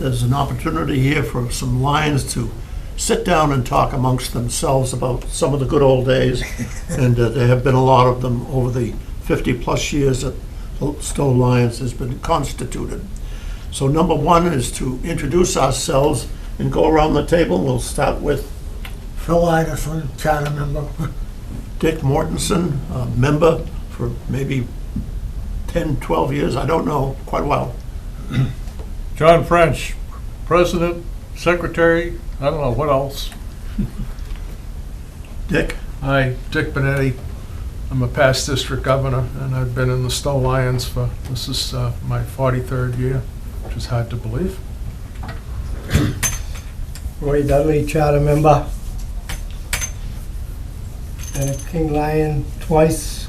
there's an opportunity here for some Lions to sit down and talk amongst themselves about some of the good old days. And there have been a lot of them over the 50-plus years that Stow Lions has been constituted. So number one is to introduce ourselves and go around the table. We'll start with Phil Ineson, charter member. Dick Mortenson, a member for maybe 10, 12 years, I don't know, quite a while. Jon French, president, secretary, I don't know, what else? Dick? Hi, Dick Bonetti. I'm a past district governor, and I've been in the Stow Lions for, this is my 43rd year, which is hard to believe. Roy Dudley, charter member. King Lion twice.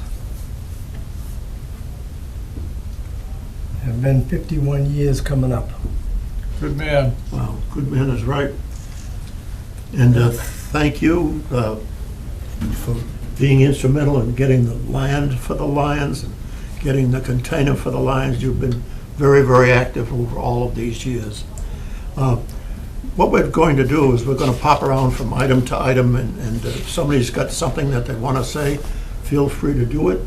Have been 51 years coming up. Good man. Wow, good man is right. And thank you for being instrumental in getting the land for the Lions and getting the container for the Lions. You've been very, very active over all of these years. What we're going to do is we're going to pop around from item to item, and if somebody's got something that they want to say, feel free to do it.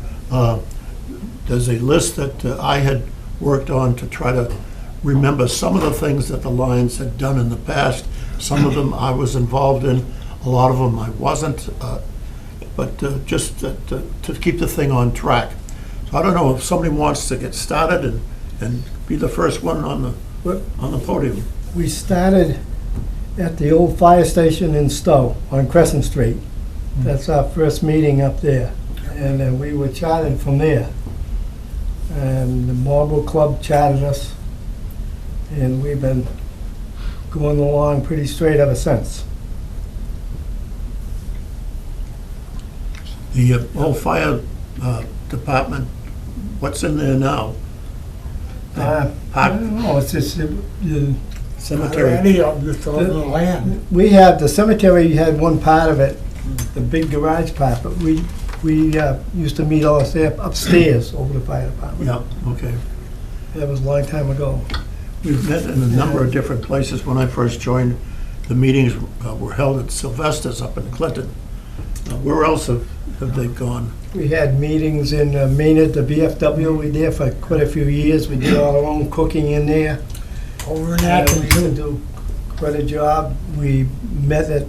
There's a list that I had worked on to try to remember some of the things that the Lions had done in the past. Some of them I was involved in, a lot of them I wasn't, but just to keep the thing on track. So I don't know if somebody wants to get started and be the first one on the podium. We started at the old fire station in Stow on Crescent Street. That's our first meeting up there. And then we were chartered from there. And the Marble Club chartered us. And we've been going along pretty straight ever since. The old fire department, what's in there now? I don't know, it's just, Cemetery. Any of this on the land. we had, the cemetery had one part of it, the big garage part, but we used to meet all upstairs over the fire department. Yeah, okay. That was a long time ago. We've met in a number of different places. When I first joined, the meetings were held at Sylvester's up in Clinton. Where else have they gone? We had meetings in Maynard, the VFW. We were there for quite a few years. We did all our own cooking in there. Over in We Acton used to too. do quite a job. We met at,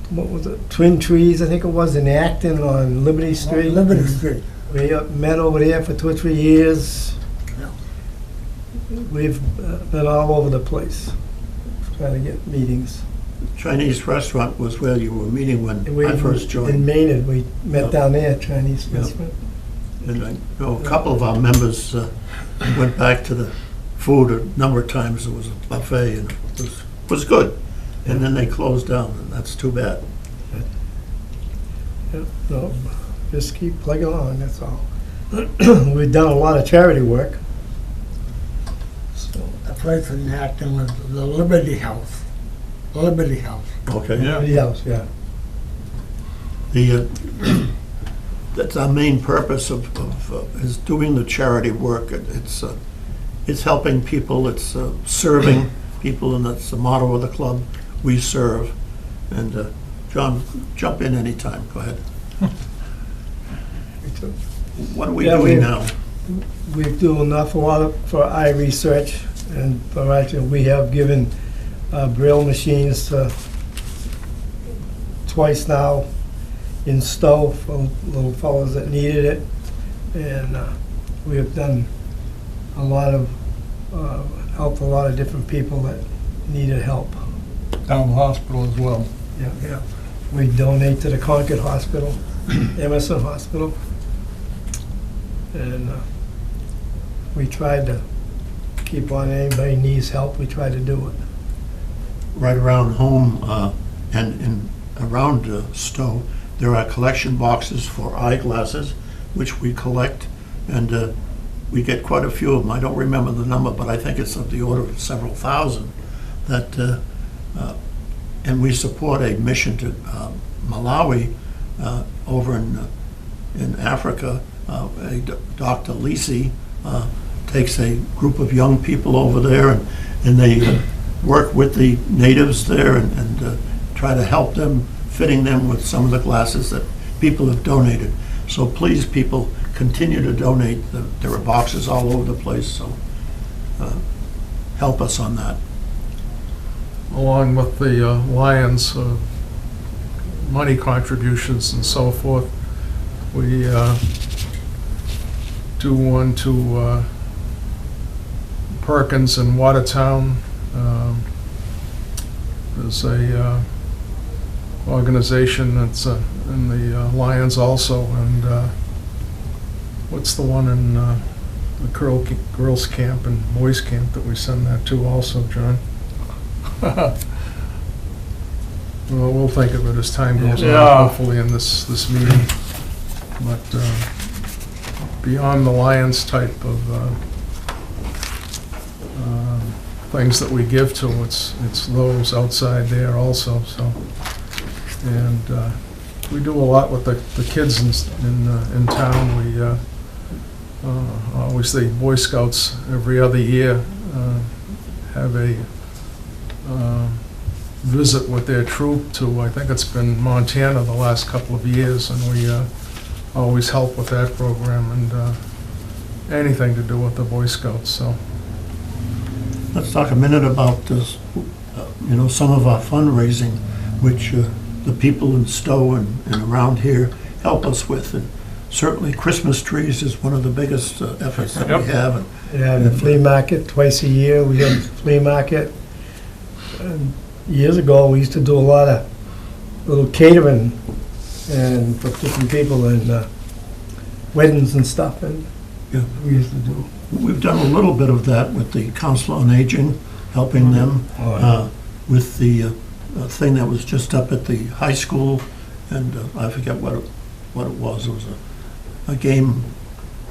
what was it, Twin Trees, I think it was, in Acton on Liberty Street. Liberty Street. We met over there for 2 or 3 years. Yeah. We've been all over the place trying to get meetings. Chinese restaurant was where you were meeting when And we- I first In joined. Maynard, we met Yeah. down there, Chinese Yeah. restaurant. And I know a couple of our members went back to the food a number of times. It was a buffet and it was good. And then they closed down, and that's too bad. Yeah, no, just keep plugging along, that's all. We've done a lot of charity work. So, The place in Acton was the Liberty House. Liberty House. Okay. Yeah. everybody else, yeah. The, that's our main purpose of is doing the charity work. It's helping people, it's serving people, and that's the motto of the club, we serve. And John, jump in anytime, go ahead. What are we Yeah, doing now? We do an awful lot for eye research, and for actually, we have given Braille machines twice now in Stow for little fellows that needed it. And we have done a lot of, helped a lot of different people that needed help. Town hospital as well. Yeah. We donate to the Concord Hospital, Emerson Hospital. And we tried to keep on, anybody needs help, we try to do it. Right around home and around Stow, there are collection boxes for eyeglasses, which we collect, and we get quite a few of them. I don't remember the number, but I think it's of the order of several thousand. And we support a mission to Malawi over in Africa, Dr. Lisi, takes a group of young people over there, and they work with the natives there and try to help them, fitting them with some of the glasses that people have donated. So please, people, continue to donate. There are boxes all over the place, so help us on that. Along with the Lions money contributions and so forth, we do one to Perkins in Watertown. There's a organization that's in the Lions also, and what's the one in the girls camp and boys camp that we send that to also, John? Well, we'll think of it as time goes Yeah. on, hopefully in this meeting. But beyond the Lions type of things that we give to, it's those outside there also. So, and we do a lot with the kids in town. We always, the Boy Scouts every other year have a visit with their troop to, I think it's been Montana the last couple of years, and we always help with that program and anything to do with the Boy Scouts. So Let's talk a minute about this, some of our fundraising, which the people in Stow and around here help us with. And certainly Christmas trees is one of the biggest efforts that we have. Yeah, the flea market, twice a year, we have the flea market. And years ago, we used to do a lot of little catering and for different people and weddings and stuff, and Yeah. we used to do. We've done a little bit of that with the Council on Aging, helping them with the thing that was just up at the high school, and I forget what it was. It was a game,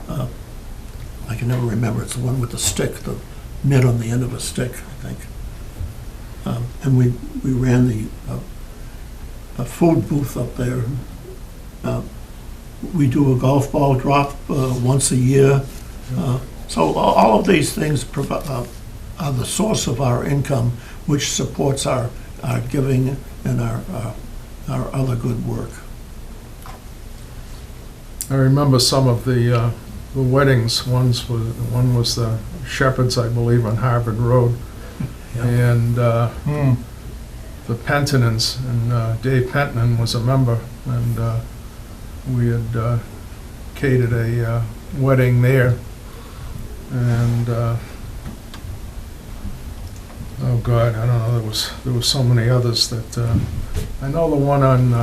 I can never remember. It's the one with the stick, the nit on the end of a stick, I think. And we ran the a food booth up there. We do a golf ball drop once a year. So all of these things are the source of our income, which supports our giving and our other good work. I remember some of the weddings. One was the Shepherds, I believe, on Harvard Road, Yeah. and the Pentonins, and Dave Pentonin was a member, and we had catered a wedding there, and oh God, I don't know. There was so many others that I know. The one on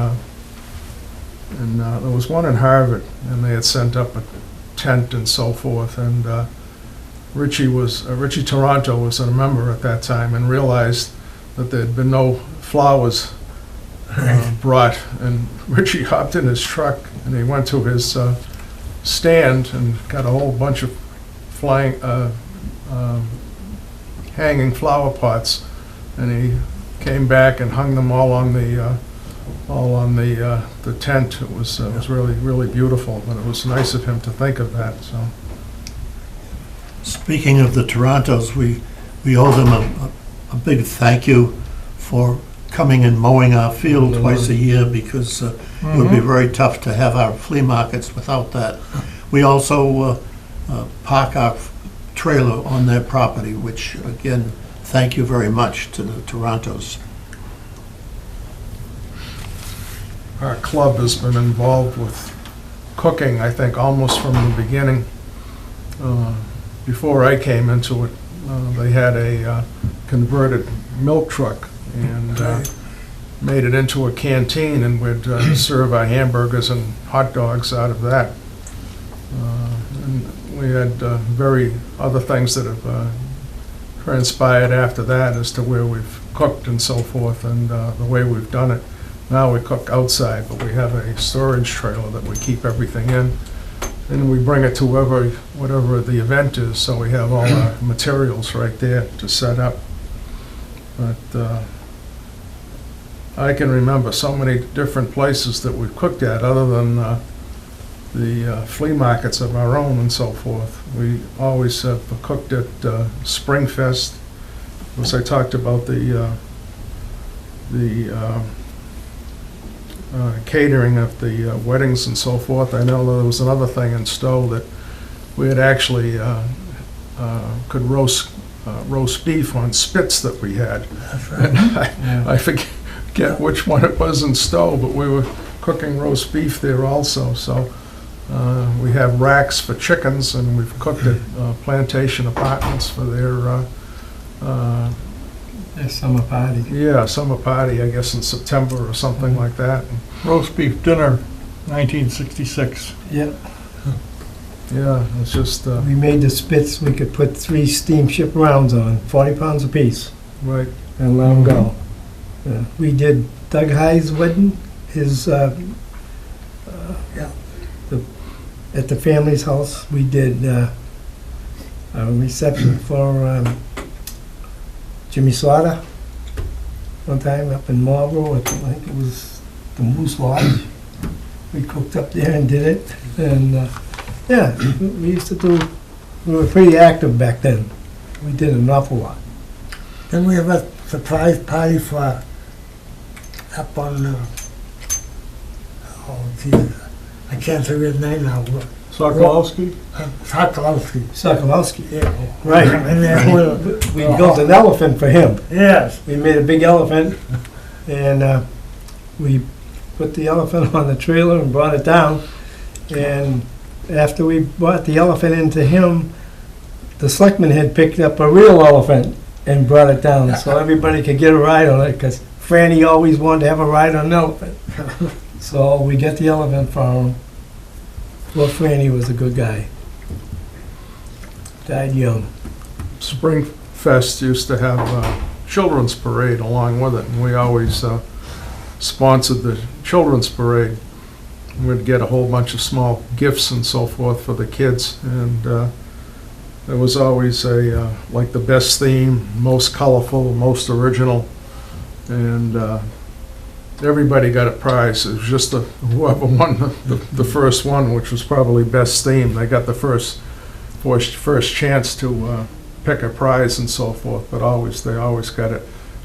and there was one in Harvard, and they had sent up a tent and so forth. And Richie Toronto was a member at that time and realized that there had been no flowers brought. And Richie hopped in his truck and he went to his stand and got a whole bunch of hanging flower pots, and he came back and hung them all on the tent. It was really, really beautiful, but it was nice of him to think of that. So, Speaking of the Torontos, we owe them a big thank you for coming and mowing our field twice a year, because it would be very tough to have our flea markets without that. We also park our trailer on their property, which, again, thank you very much to the Torontos. our club has been involved with cooking, I think, almost from the beginning. Before I came into it, they had a converted milk truck and made it into a canteen, and we'd serve our hamburgers and hot dogs out of that. And we had other things that have transpired after that as to where we've cooked and so forth, and the way we've done it. Now we cook outside, but we have a storage trailer that we keep everything in, and we bring it to whatever the event is, so we have all our materials right there to set up. But I can remember so many different places that we've cooked at, other than flea markets of our own and so forth. We always have cooked at Springfest. As I talked about the catering of the weddings and so forth. I know there was another thing in Stow that we had actually could roast beef on spits that we had. That's And right. I forget which one it was in Stow, but we were cooking roast beef there also. So we have racks for chickens, and we've cooked at Plantation Apartments for their Summer party. summer party, I guess in September or something like that. Roast beef dinner, 1966. Yep. Yeah, it's just We made the spits, we could put 3 steamship rounds on, 40 pounds apiece, right. and let them go. We did Doug High's wedding, his, Yeah. at the family's house. We did a reception for Jimmy Slaughter one time up in Marlboro. I think it was the Moose Lodge. We cooked up there and did it. And yeah, we used to do, we were pretty active back then. We did an awful lot. Then we have a surprise party for, up on, oh geez, I can't think of his name now. Sokolowski? Sokolowski. Sokolowski. Yeah. Right. And then We built an elephant for him. yes. We made a big elephant, and we put the elephant on the trailer and brought it down. And after we brought the elephant into him, the selectman had picked up a real elephant and brought it down, so everybody could get a ride on it, because Franny always wanted to have a ride on an elephant. So we got the elephant for him. Well, Franny was a good guy. Died young. Springfest used to have a children's parade along with it, and we always sponsored the children's parade. We'd get a whole bunch of small gifts and so forth for the kids, and there was always a like the best theme, most colorful, most original, and everybody got a prize. It was just whoever won the first one, which was probably best theme. They got the first chance to pick a prize and so forth. But they always got it.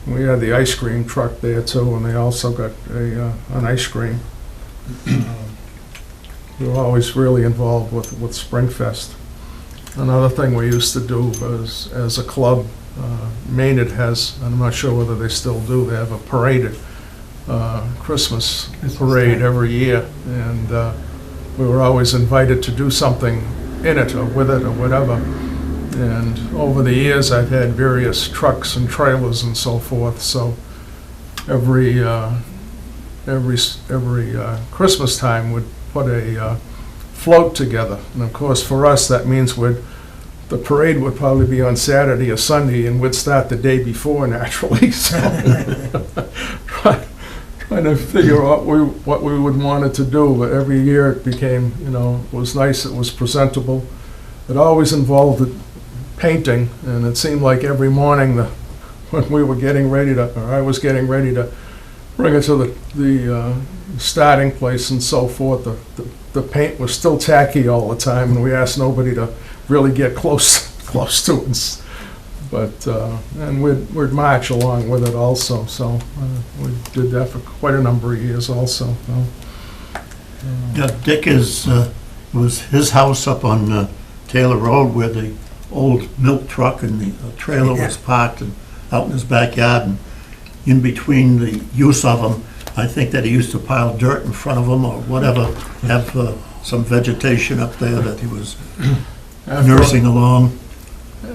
We had the ice cream truck there too, and they also got an ice cream. We were always really involved with Springfest. Another thing we used to do was, as a club, Maynard has, and I'm not sure whether they still do, they have a parade. Christmas parade every year, and we were always invited to do something in it or with it or whatever. And over the years, I've had various trucks and trailers and so forth. So every Christmas time, we'd put a float together, and of course, for us, that means the parade would probably be on Saturday or Sunday, and we'd start the day before naturally. So trying to figure out what we would want it to do, but every year it became, it was nice, it was presentable. It always involved painting, and it seemed like every morning when we were getting ready to, or I was getting ready to bring it to the starting place and so forth, the paint was still tacky all the time, and we asked nobody to really get close to it. But, and we'd march along with it also, so we did that for quite a number of years also. So, Yeah, Dick was his house up on Taylor Road where the old milk truck and the trailer was parked and out in his backyard. And in between the use of them, I think that he used to pile dirt in front of them or whatever, have some vegetation up there that he was nursing along.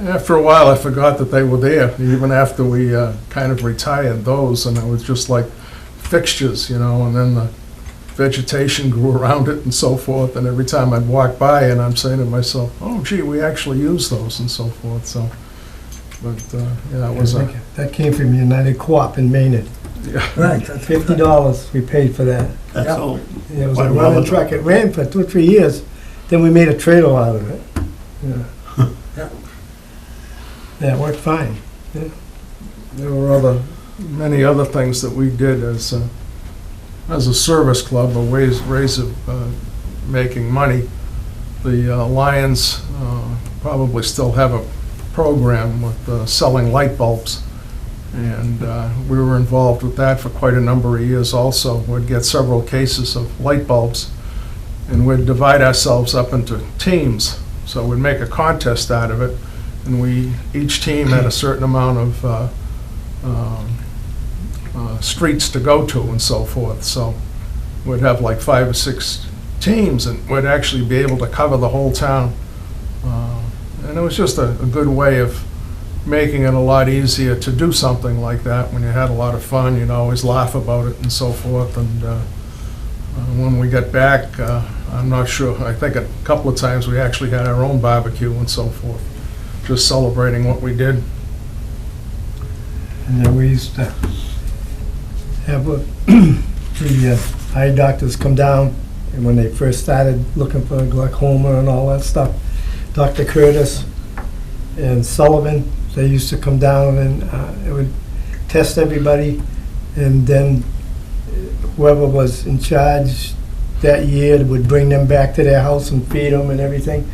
After a while, I forgot that they were there, even after we kind of retired those, and it was just like fixtures, and then the vegetation grew around it and so forth, and every time I'd walk by and I'm saying to myself, oh gee, we actually use those and so forth, so, but, yeah, it was That came from United Co-op in Maynard. yeah. Right. That's $50 we paid for that. That's Yeah. all. Yeah, it was Quite a well running enough. truck. It ran for 2 or 3 years. Then we made a trailer out of it. Yeah. Yeah. Yeah, it worked fine. There were many other things that we did as a service club, a ways of making money. The Lions probably still have a program with selling light bulbs, and we were involved with that for quite a number of years also. We'd get several cases of light bulbs, and we'd divide ourselves up into teams. So we'd make a contest out of it, and each team had a certain amount of streets to go to and so forth. So we'd have like 5 or 6 teams, and we'd actually be able to cover the whole town. And it was just a good way of making it a lot easier to do something like that. When you had a lot of fun, you'd always laugh about it and so forth. And when we got back, I'm not sure, I think a couple of times we actually had our own barbecue and so forth, just celebrating what we did. And then we used to have the eye doctors come down, and when they first started looking for glaucoma and all that stuff, Dr. Curtis and Sullivan, they used to come down and it would test everybody, and then whoever was in charge that year would bring them back to their house and feed them and everything.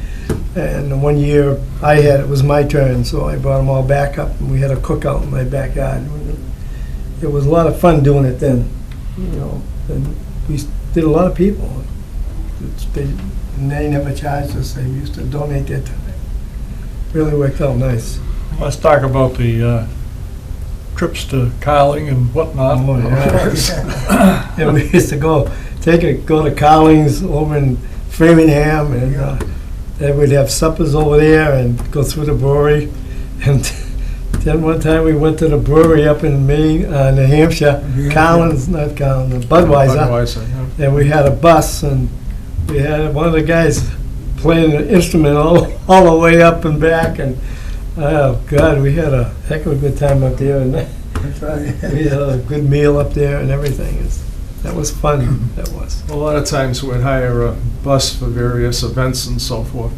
And one year it was my turn, so I brought them all back up, and we had a cookout in my backyard. It was a lot of fun doing it then, and we did a lot of people. And they never charged us, they used to donate their time. Really worked out nice. Let's talk about the trips to Carling and whatnot. Oh, yeah. Yeah, we used to go to Carling's over in Framingham, and they would have suppers over there and go through the brewery. And then one time we went to the brewery up in Maine, New Hampshire, Budweiser. Budweiser, yeah. And we had a bus, and we had one of the guys playing an instrument all the way up and back, and oh God, we had a heck of a good time up there, and we had a good meal up there and everything. That was fun. That was. A lot of times we'd hire a bus for various events and so forth.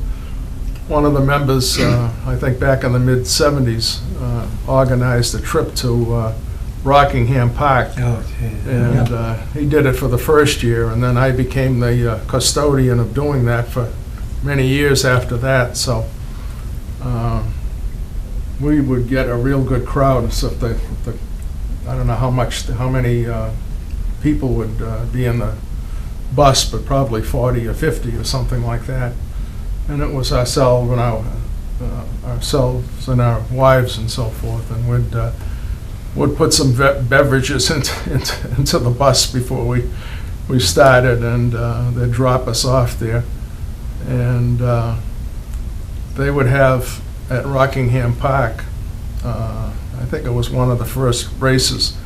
One of the members, I think back in the mid-'70s, organized a trip to Rockingham Park. Oh, And he did it for the first year, and then I became the custodian of doing that for many years after that. So we would get a real good crowd. So I don't know how many people would be in the bus, but probably 40 or 50 or something like that. And it was ourselves and our wives and so forth, and we'd put some beverages into the bus before we started, and they'd drop us off there. And they would have at Rockingham Park, I think it was one of the first races,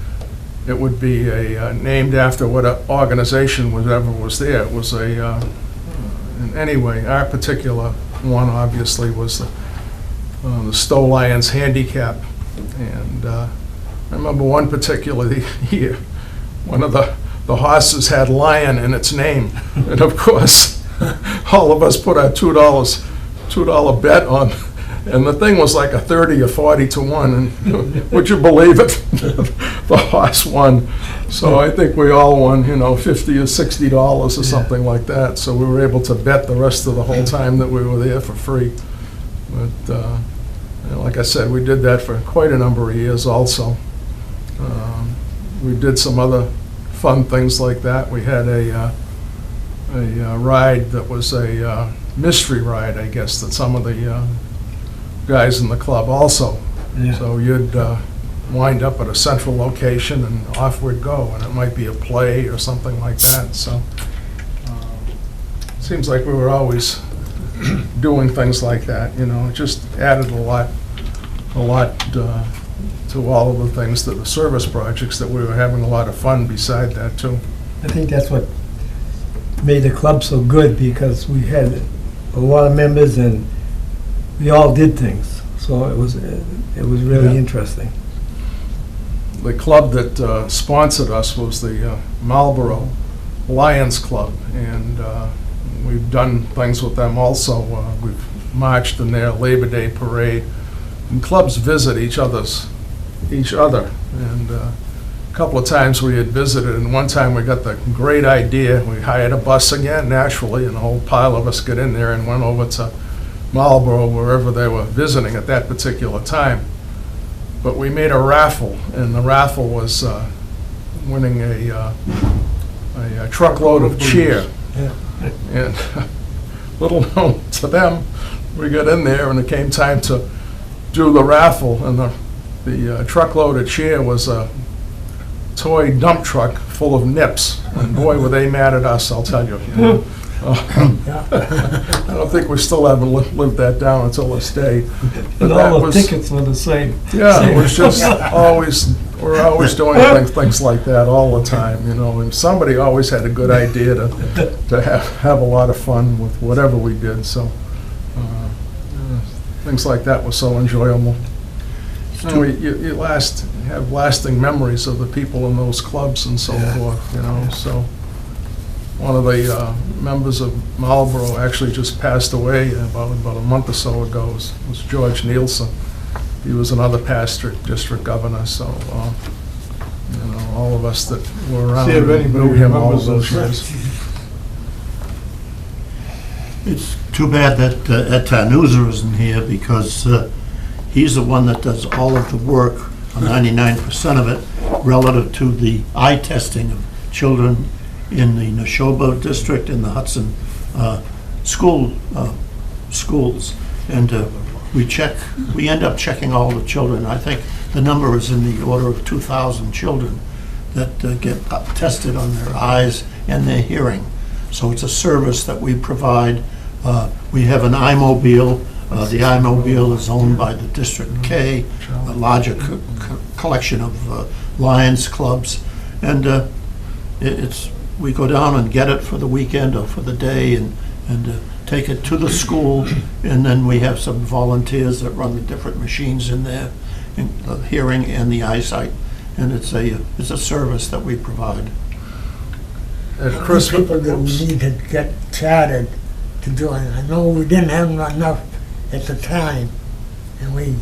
it would be named after what organization whatever was there. It was anyway, our particular one obviously was the Stow Lions Handicap. And I remember one particular year, one of the horses had lion in its name. And of course, all of us put our $2 bet on, and the thing was like a 30 or 40 to 1, and would you believe it? The horse won. So I think we all won, $50 or $60 or something like that. So we were able to bet the rest of the whole time that we were there for free. But like I said, we did that for quite a number of years also. We did some other fun things like that. We had a ride that was a mystery ride, I guess, that some of the guys in the club also. Yeah. So you'd wind up at a central location, and off we'd go, and it might be a play or something like that. So seems like we were always doing things like that. It just added a lot to all of the things, to the service projects, that we were having a lot of fun beside that too. I think that's what made the club so good, because we had a lot of members and we all did things. So it was really interesting. The club that sponsored us was the Marlboro Lions Club, and we've done things with them also. We've marched in their Labor Day parade, and clubs visit each other, and couple of times we had visited, and one time we got the great idea. We hired a bus again, naturally, and a whole pile of us got in there and went over to Marlboro, wherever they were visiting at that particular time. But we made a raffle, and the raffle was winning a truckload of cheer. Yeah. And little known to them, we got in there, and it came time to do the raffle, and the truckload of cheer was a toy dump truck full of nips, and boy, were they mad at us, I'll tell you. I don't think we still haven't lived that down until this day. But And that all the was- tickets were the same. Yeah, it was just always, we're always doing things like that all the time, you know, and somebody always had a good idea to have a lot of fun with whatever we did, so things like that were so enjoyable. And you have lasting memories of the people in those clubs and so forth, you know, so. One of the members of Marlboro actually just passed away about a month or so ago, was George Nielsen. He was another past district governor, so, you know, all of us that were around See if anybody knew him all remembers those those years. It's too bad that Ed Tanuza isn't here, because he's the one that does all of the work, 99% of it, relative to the eye testing of children in the Neshoba district, in the Hudson schools. And we end up checking all the children. I think the number is in the order of 2,000 children that get tested on their eyes and their hearing. So it's a service that we provide. We have an iMobile. The iMobile is owned by the District K, a larger collection of Lions clubs. And we go down and get it for the weekend or for the day, and take it to the school, and then we have some volunteers that run the different machines in there, in the hearing and the eyesight, and it's a service that we provide. At How many Christmas, people that we need to get chartered to do it? I know we didn't have enough at the time, and we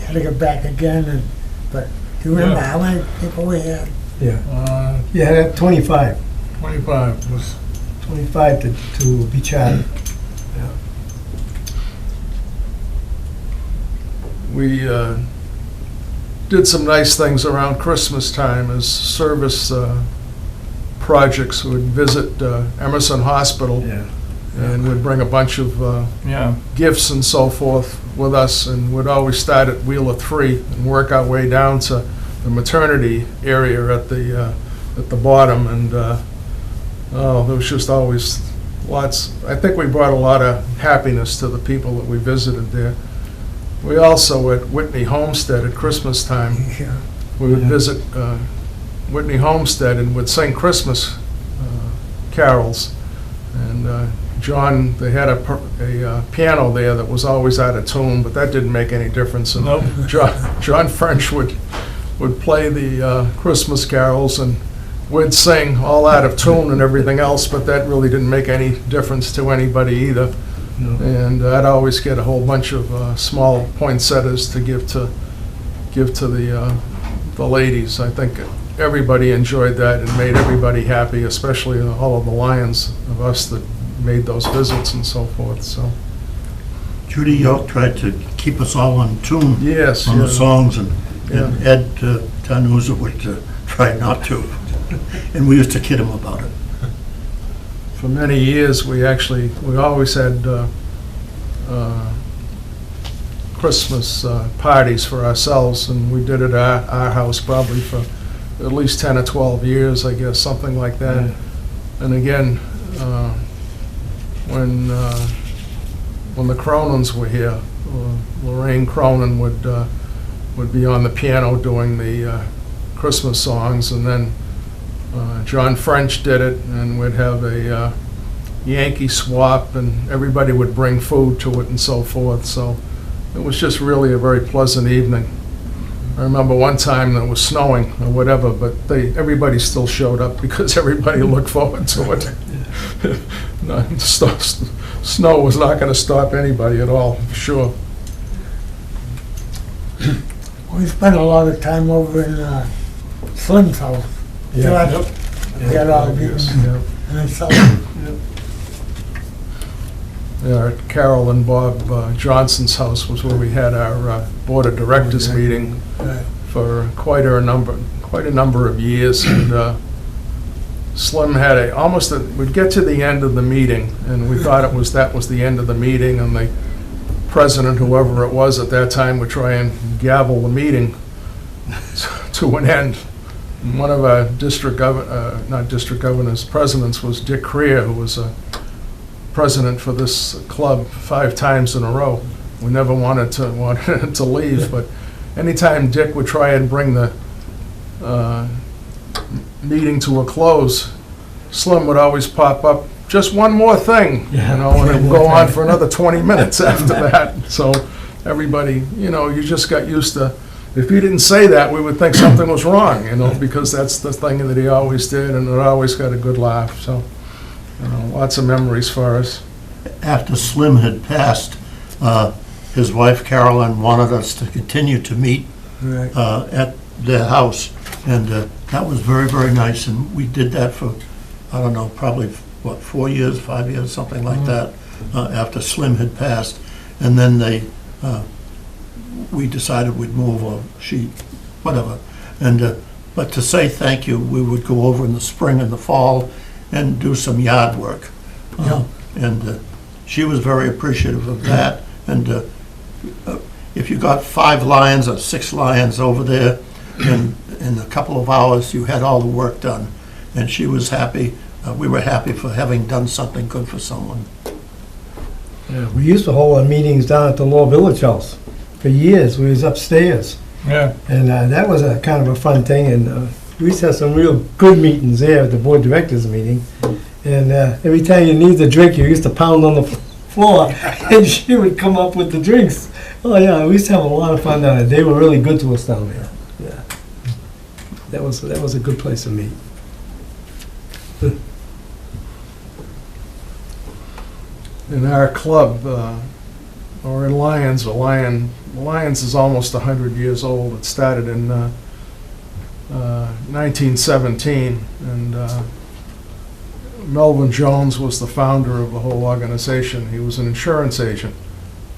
had to get back again, but do you remember how many people we had? Yeah, yeah, 25. 25 was, 25 to be chartered. we did some nice things around Christmas time as service projects. We'd visit Emerson Hospital, Yeah. and would bring a bunch of yeah, gifts and so forth with us, and would always start at Wheeler 3 and work our way down to the maternity area at the bottom, and there was just always lots. I think we brought a lot of happiness to the people that we visited there. We also, at Whitney Homestead at Christmas time, Yeah. we would Yeah. visit Whitney Homestead and would sing Christmas carols. And John, they had a piano there that was always out of tune, but that didn't make any difference. And Nope. Jon French would play the Christmas carols, and we'd sing all out of tune and everything else, but that really didn't make any difference to anybody either. No. And I'd always get a whole bunch of small poinsettias to give to the ladies. I think everybody enjoyed that and made everybody happy, especially all of the Lions of us that made those visits and so forth. So Judy York tried to keep us all in tune yes, on the yeah. songs, and Ed Tanuza would try not to. And we used to kid him about it. For many years, we always had Christmas parties for ourselves, and we did it at our house probably for at least 10 or 12 years, I guess, something like that. Yeah. And again, when the Cronins were here, Lorraine Cronin would be on the piano doing the Christmas songs, and then Jon French did it, and we'd have a Yankee swap, and everybody would bring food to it and so forth. So it was just really a very pleasant evening. I remember one time that it was snowing or whatever, but everybody still showed up because everybody looked forward to it. No, snow was not going to stop anybody at all, for sure. We spent a lot of time over in Slim's house. Yeah. George, we had all meetings, Yeah. and I saw, Yeah, at Carol and Bob Johnson's house was where we had our Board of Directors meeting for quite a number of years, and Slim had we'd get to the end of the meeting, and we thought that was the end of the meeting, and the president, whoever it was at that time, would try and gavel the meeting to an end. One of our presidents was Dick Creer, who was a president for this club 5 times in a row. We never wanted to leave, but anytime Dick would try and bring the meeting to a close, Slim would always pop up, just one more thing, and it would go on for another 20 minutes after that. So everybody, you just got used to, if he didn't say that, we would think something was wrong, because that's the thing that he always did, and it always got a good laugh. So, lots of memories for us. After Slim had passed, his wife Carolyn wanted us to continue to meet at their house, and that was very, very nice, and we did that for, I don't know, probably, 4 years, 5 years, something like that, after Slim had passed, and then we decided we'd move, or whatever, and but to say thank you, we would go over in the spring and the fall and do some yard work, and she was very appreciative of that, and if you got 5 lions or 6 lions over there, in a couple of hours, you had all the work done, and she was happy. We were happy for having done something good for someone. Yeah, we used to hold our meetings down at the Lower Village House. For years, we was upstairs. Yeah. And that was a kind of a fun thing, and we used to have some real good meetings there at the board directors meeting. And every time you needed a drink, you used to pound on the floor, and she would come up with the drinks. Oh yeah, we used to have a lot of fun down there. They were really good to us down there. Yeah, that was a good place to meet. In our club, or in Lions, Lions is almost 100 years old. It started in 1917, and Melvin Jones was the founder of the whole organization. He was an insurance agent,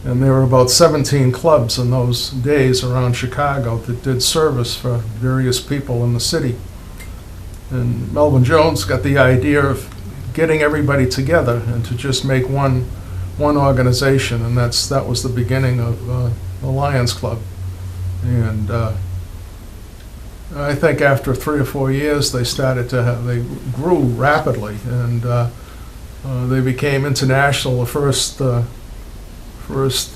and there were about 17 clubs in those days around Chicago that did service for various people in the city. And Melvin Jones got the idea of getting everybody together and to just make one organization, and that was the beginning of the Lions Club. And I think after 3 or 4 years, they grew rapidly, and they became international. The first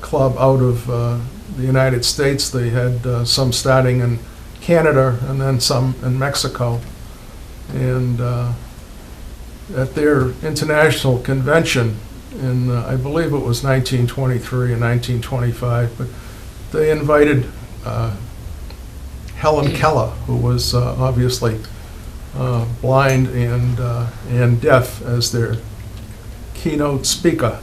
club out of the United States. They had some starting in Canada and then some in Mexico. And at their international convention in, I believe it was 1923 and 1925, but they invited Helen Keller, who was obviously blind and deaf, as their keynote speaker.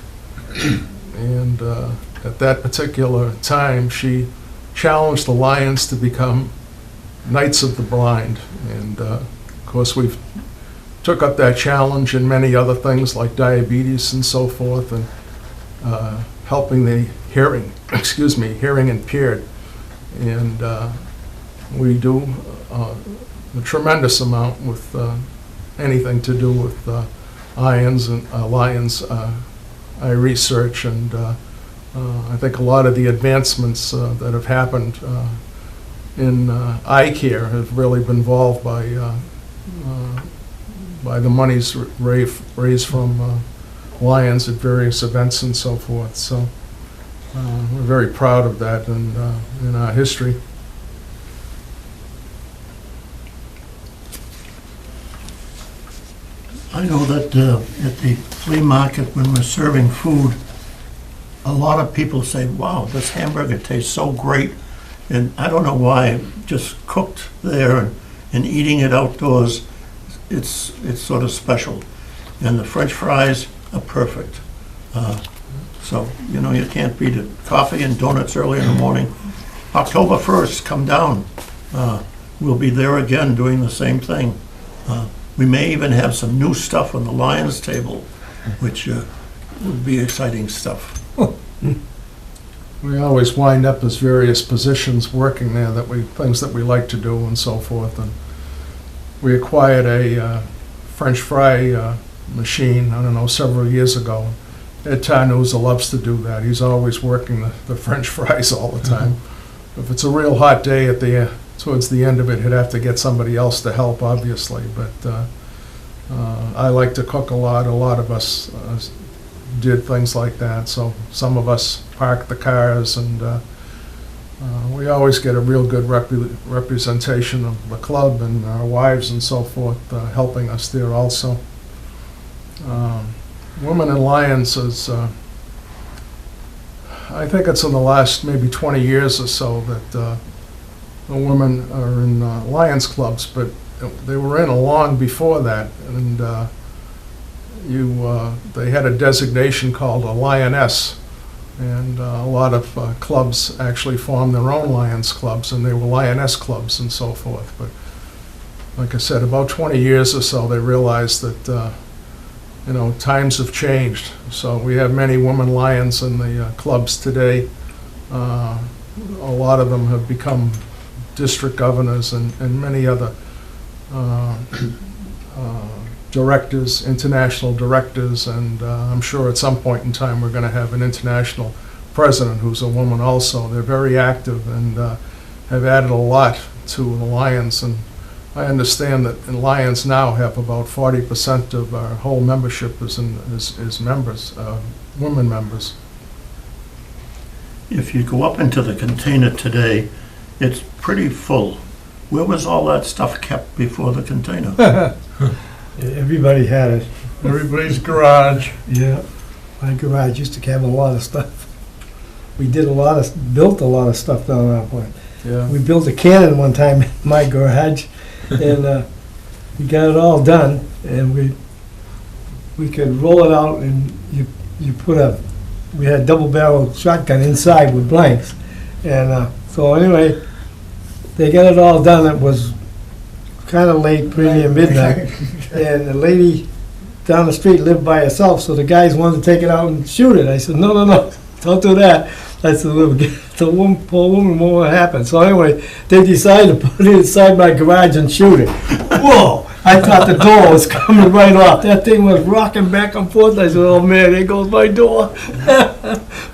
And at that particular time, she challenged the Lions to become Knights of the Blind. And of course, we've took up that challenge in many other things like diabetes and so forth, and helping the hearing impaired. And we do a tremendous amount with anything to do with Lions eye research, and I think a lot of the advancements that have happened in eye care have really been involved by the monies raised from Lions at various events and so forth. So we're very proud of that in our history. I know that at the flea market, when we're serving food, a lot of people say, wow, this hamburger tastes so great. And I don't know why, just cooked there and eating it outdoors, it's sort of special. And the French fries are perfect. So, you can't beat it. Coffee and donuts early in the morning. October 1st, come down. we'll be there again doing the same thing. We may even have some new stuff on the Lions table, which would be exciting stuff. We always wind up as various positions working there, things that we like to do and so forth. And we acquired a French fry machine, I don't know, several years ago. Ed Tarnuzza loves to do that. He's always working the French fries all the time. If it's a real hot day towards the end of it, he'd have to get somebody else to help, obviously. But I like to cook a lot. A lot of us did things like that. So some of us park the cars, and we always get a real good representation of the club and our wives and so forth helping us there also. Women in Lions is, I think it's in the last maybe 20 years or so that the women are in Lions clubs, but they were in long before that, and they had a designation called a lioness, and a lot of clubs actually formed their own Lions clubs, and they were lioness clubs and so forth. But like I said, about 20 years or so, they realized that times have changed. So we have many women Lions in the clubs today. A lot of them have become district governors and many other directors, international directors, and I'm sure at some point in time we're going to have an international president who's a woman also. They're very active and have added a lot to the Lions, and I understand that in Lions now have about 40% of our whole membership is members, women members. If you go up into the container today, it's pretty full. Where was all that stuff kept before the container? Everybody had it. Everybody's garage. Yeah. My garage used to have a lot of stuff. We built a lot of stuff down that point. Yeah. We built a cannon one time in my garage, and we got it all done, and we could roll it out, and we had a double-barrel shotgun inside with blanks, and so anyway, they got it all done. It was kind of late, pretty near midnight, and the lady down the street lived by herself, so the guys wanted to take it out and shoot it. I said, no, don't do that. I said, the poor woman won't happen. So anyway, they decided to put it inside my garage and shoot it. Whoa! I thought the door was coming right off. That thing was rocking back and forth. I said, oh man, there goes my door.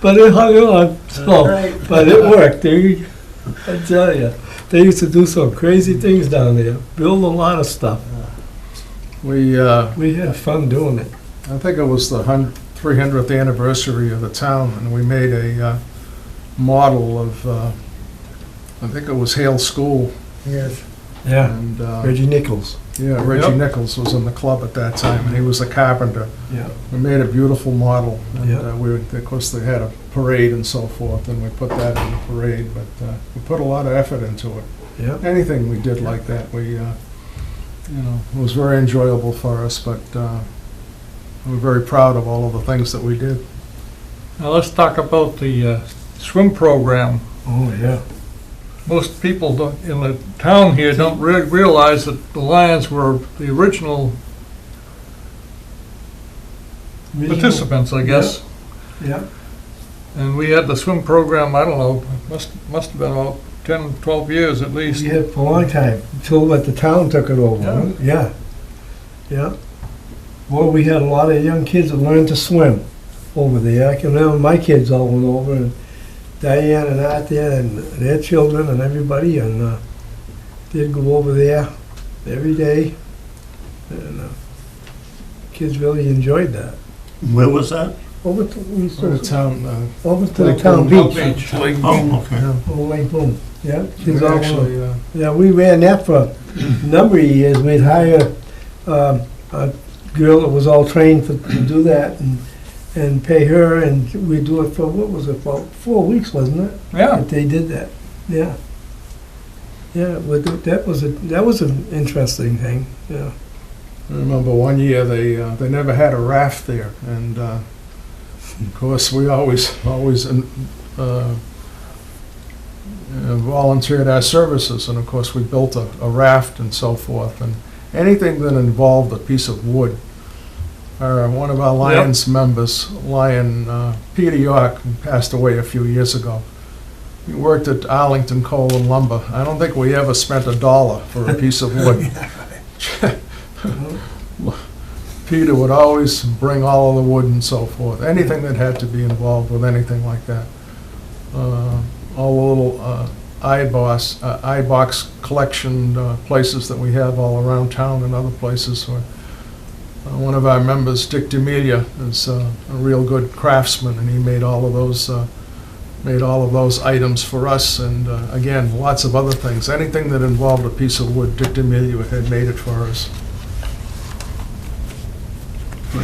But it hung on. But it worked. I tell you, they used to do some crazy things down there. Build a lot of stuff. We had fun doing it. I think it was the 300th anniversary of the town, and we made a model of, I think it was Hale School. Yes. Yeah. And Reggie Nichols. yeah, Reggie Nichols was in the club at that time, and he was a carpenter. Yeah. We made a beautiful model, and Yeah. of course, they had a parade and so forth, and we put that in the parade. But we put a lot of effort into it. Yeah. Anything we did like that, it was very enjoyable for us. But we're very proud of all of the things that we did. Now let's talk about the swim program. Oh, yeah. Most people in the town here don't realize that the Lions were the original participants, I guess. Yeah. And we had the swim program, I don't know, must have been about 10, 12 years at least. We had it for a long time, until the town took it over. Yeah. Yeah. Well, we had a lot of young kids that learned to swim over there. I can remember my kids all went over, and Diane and Arthur and their children and everybody, and they'd go over there every day, and kids really enjoyed that. Where was that? Over to The town, over to the Lake town Boone. beach. Oh, okay. Oh, Lake Boone. Yeah, we kids all went. actually, Yeah, we ran that for a number of years. We'd hire a girl that was all trained to do that, and pay her, and we'd do it for, what was it, about 4 weeks, wasn't it? Yeah. That they did that, yeah. Yeah, that was an interesting thing, yeah. I remember one year they never had a raft there, and of course we always volunteered our services, and of course, we built a raft and so forth, and anything that involved a piece of wood. One of our Lions members, Peter York, who passed away a few years ago, he worked at Arlington Coal and Lumber. I don't think we ever spent $1 for a piece of wood. Peter would always bring all of the wood and so forth, anything that had to be involved with anything like that. All the little iBox collection places that we have all around town and other places. One of our members, Dick D'Amelia, is a real good craftsman, and he made all of those items for us, and again, lots of other things. Anything that involved a piece of wood, Dick D'Amelia had made it for us. A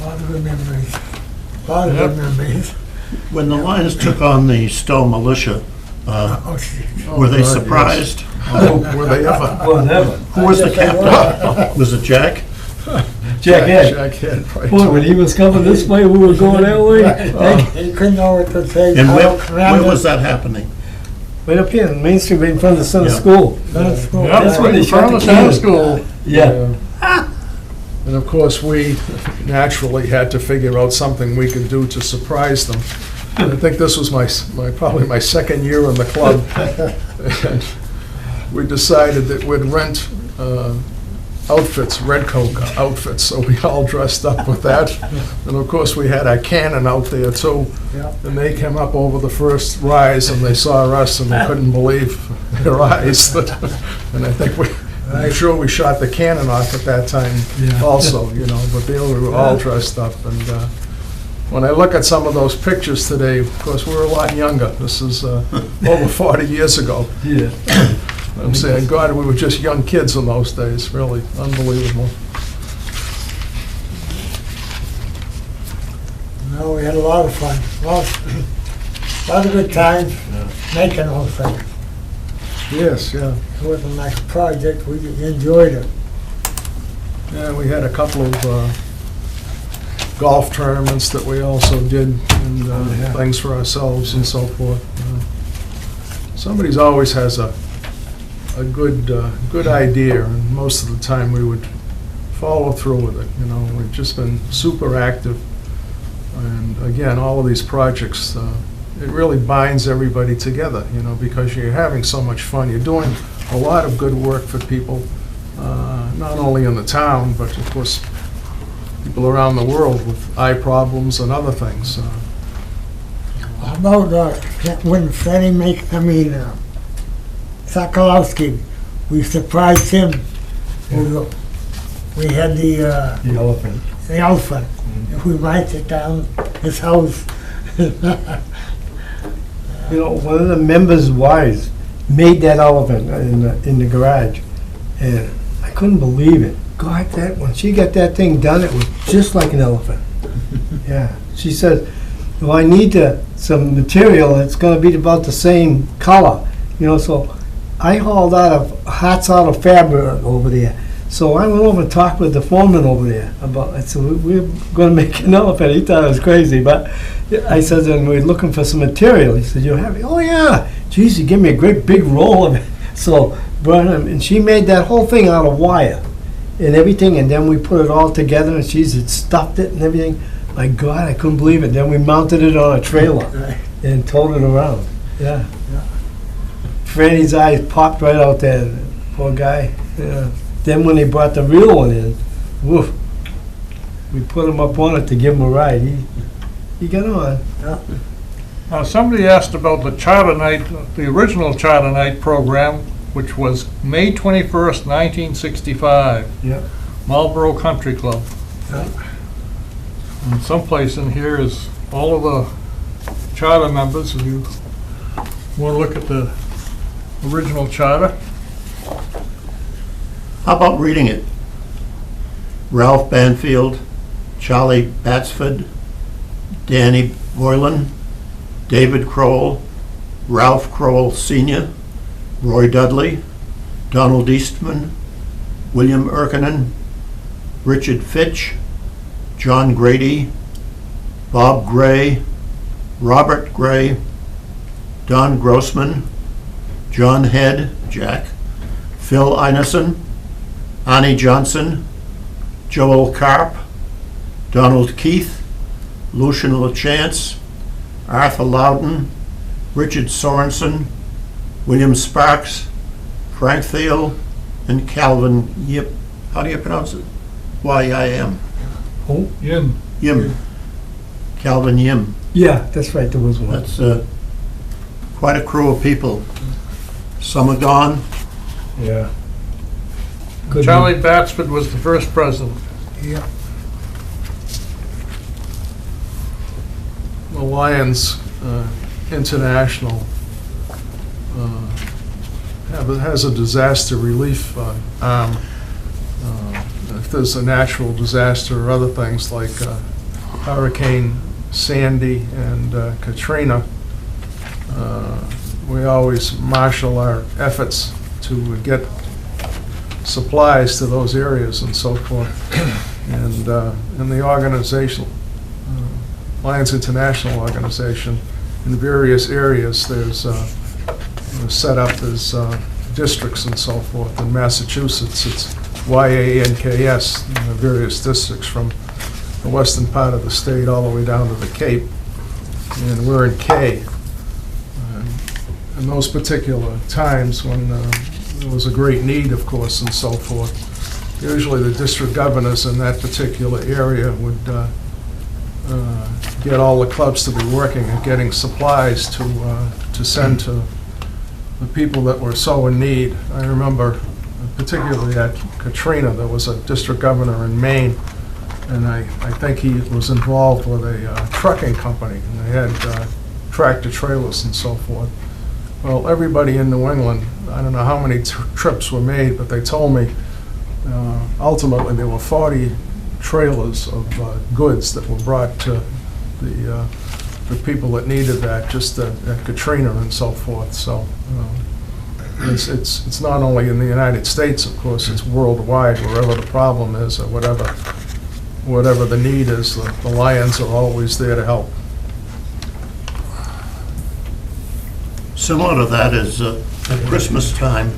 lot of good memories. A lot of good memories. When the Lions took on the Stow militia, Oh, shit. were they God, yes. surprised? Were they ever? Well, never. Who was the captain? Was it Jack? Jack Ed. Jack Head, right. Boy, when he was coming this way, we were going that way. He couldn't know what to say. And where was that happening? Right up here, on Main Street, right in front of the center Yeah. school. That's cool. Yep, That's when they in front shot of the the town cannon. school. Yeah. And of course, we naturally had to figure out something we could do to surprise them. I think this was probably my second year in the club. And we decided that we'd rent outfits, red coat outfits, so we all dressed up with that. And of course, we had our cannon out there too. Yeah. And they came up over the first rise and they saw us and they couldn't believe their eyes. And I think I'm sure we shot the cannon off at that time also, but we were all dressed up. And when I look at some of those pictures today, of course, we're a lot younger. This is over 40 years ago. Yeah. I'm saying, God, we were just young kids in those days, really unbelievable. No, we had a lot of fun. A lot of good times making those things. Yes, yeah. It was a nice project. We enjoyed it. Yeah, we had a couple of golf tournaments that we also did, and things for ourselves and so forth. Somebody's always has a good idea, and most of the time we would follow through with it. We've just been super active, and again, all of these projects, it really binds everybody together, because you're having so much fun. You're doing a lot of good work for people, not only in the town, but of course, people around the world with eye problems and other things. How about when Freddie Sokolowski, we surprised him. We had the elephant. elephant. We write it down his house. One of the members' wives made that elephant in the garage, and I couldn't believe it. God, when she got that thing done, it was just like an elephant. Yeah. She said, well, I need some material, it's going to be about the same color. So I hauled hats out of fabric over there. So I went over and talked with the foreman over there I said, we're going to make an elephant. He thought it was crazy, but I said, and we're looking for some material. He said, you have it? Oh, yeah. Geez, you give me a great big roll of it. So, and she made that whole thing out of wire and everything, and then we put it all together, and she's had stuffed it and everything. My God, I couldn't believe it. Then we mounted it on a trailer and towed it around. Yeah. Franny's eyes popped right out there, poor guy. Yeah. Then when they brought the real one in, woof, we put him up on it to give him a ride. He got on. Somebody asked about the charter night, the original charter night program, which was May 21st, 1965. Yeah. Marlboro Country Club. And someplace in here is all of the charter members. If you want to look at the original charter. How about reading it? Ralph Banfield, Charlie Batsford, Danny Boylan, David Crowell, Ralph Crowell Sr., Roy Dudley, Donald Eastman, William Erkinen, Richard Fitch, John Grady, Bob Gray, Robert Gray, Don Grossman, John Head, Jack, Phil Ineson, Arnie Johnson, Joel Karp, Donald Keith, Lucian LaChance, Arthur Loudon, Richard Sorensen, William Sparks, Frank Thiel, and Calvin Yip. How do you pronounce it? Y-I-M. Oh, Yin. Yim. Calvin Yim. yeah, that's right, there was one. That's quite a crew of people. Some are gone. Yeah. Good Charlie Batsford was the first president. Yeah. The Lions International has a disaster relief arm. If there's a natural disaster or other things like Hurricane Sandy and Katrina, we always marshal our efforts to get supplies to those areas and so forth. And in the organization, Lions International Organization, in various areas, there's set up as districts and so forth. In Massachusetts, it's YANKS, various districts from the western part of the state all the way down to the Cape, and we're in K. In those particular times when there was a great need, of course, and so forth, usually the district governors in that particular area would get all the clubs to be working at getting supplies to send to the people that were so in need. I remember particularly at Katrina, there was a district governor in Maine, and I think he was involved with a trucking company, and they had tractor trailers and so forth. Well, everybody in New England, I don't know how many trips were made, but they told me ultimately there were 40 trailers of goods that were brought to the people that needed that, just at Katrina and so forth. So it's not only in the United States, of course, it's worldwide. Wherever the problem is or whatever the need is, the Lions are always there to help. Similar to that is at Christmas time,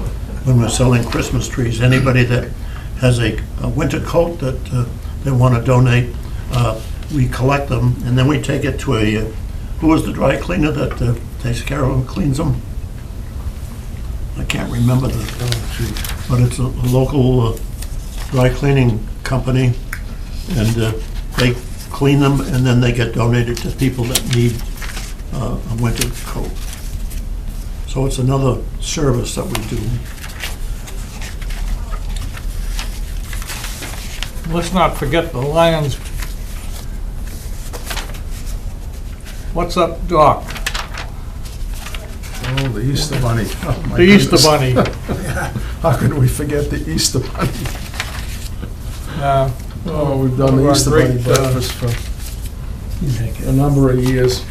when we're selling Christmas trees. Anybody that has a winter coat that they want to donate, we collect them, and then we take it to who is the dry cleaner that takes care of them, cleans them? I can't remember but it's a local dry cleaning company, and they clean them, and then they get donated to people that need a winter coat. So it's another service that we do. Let's not forget the Lions. What's up, Doc? Oh, the Easter Bunny. Oh, my The Easter goodness. Bunny. How could we forget the Easter Bunny? Oh, we've one done of the our Easter great, Bunny breakfast for a number of years.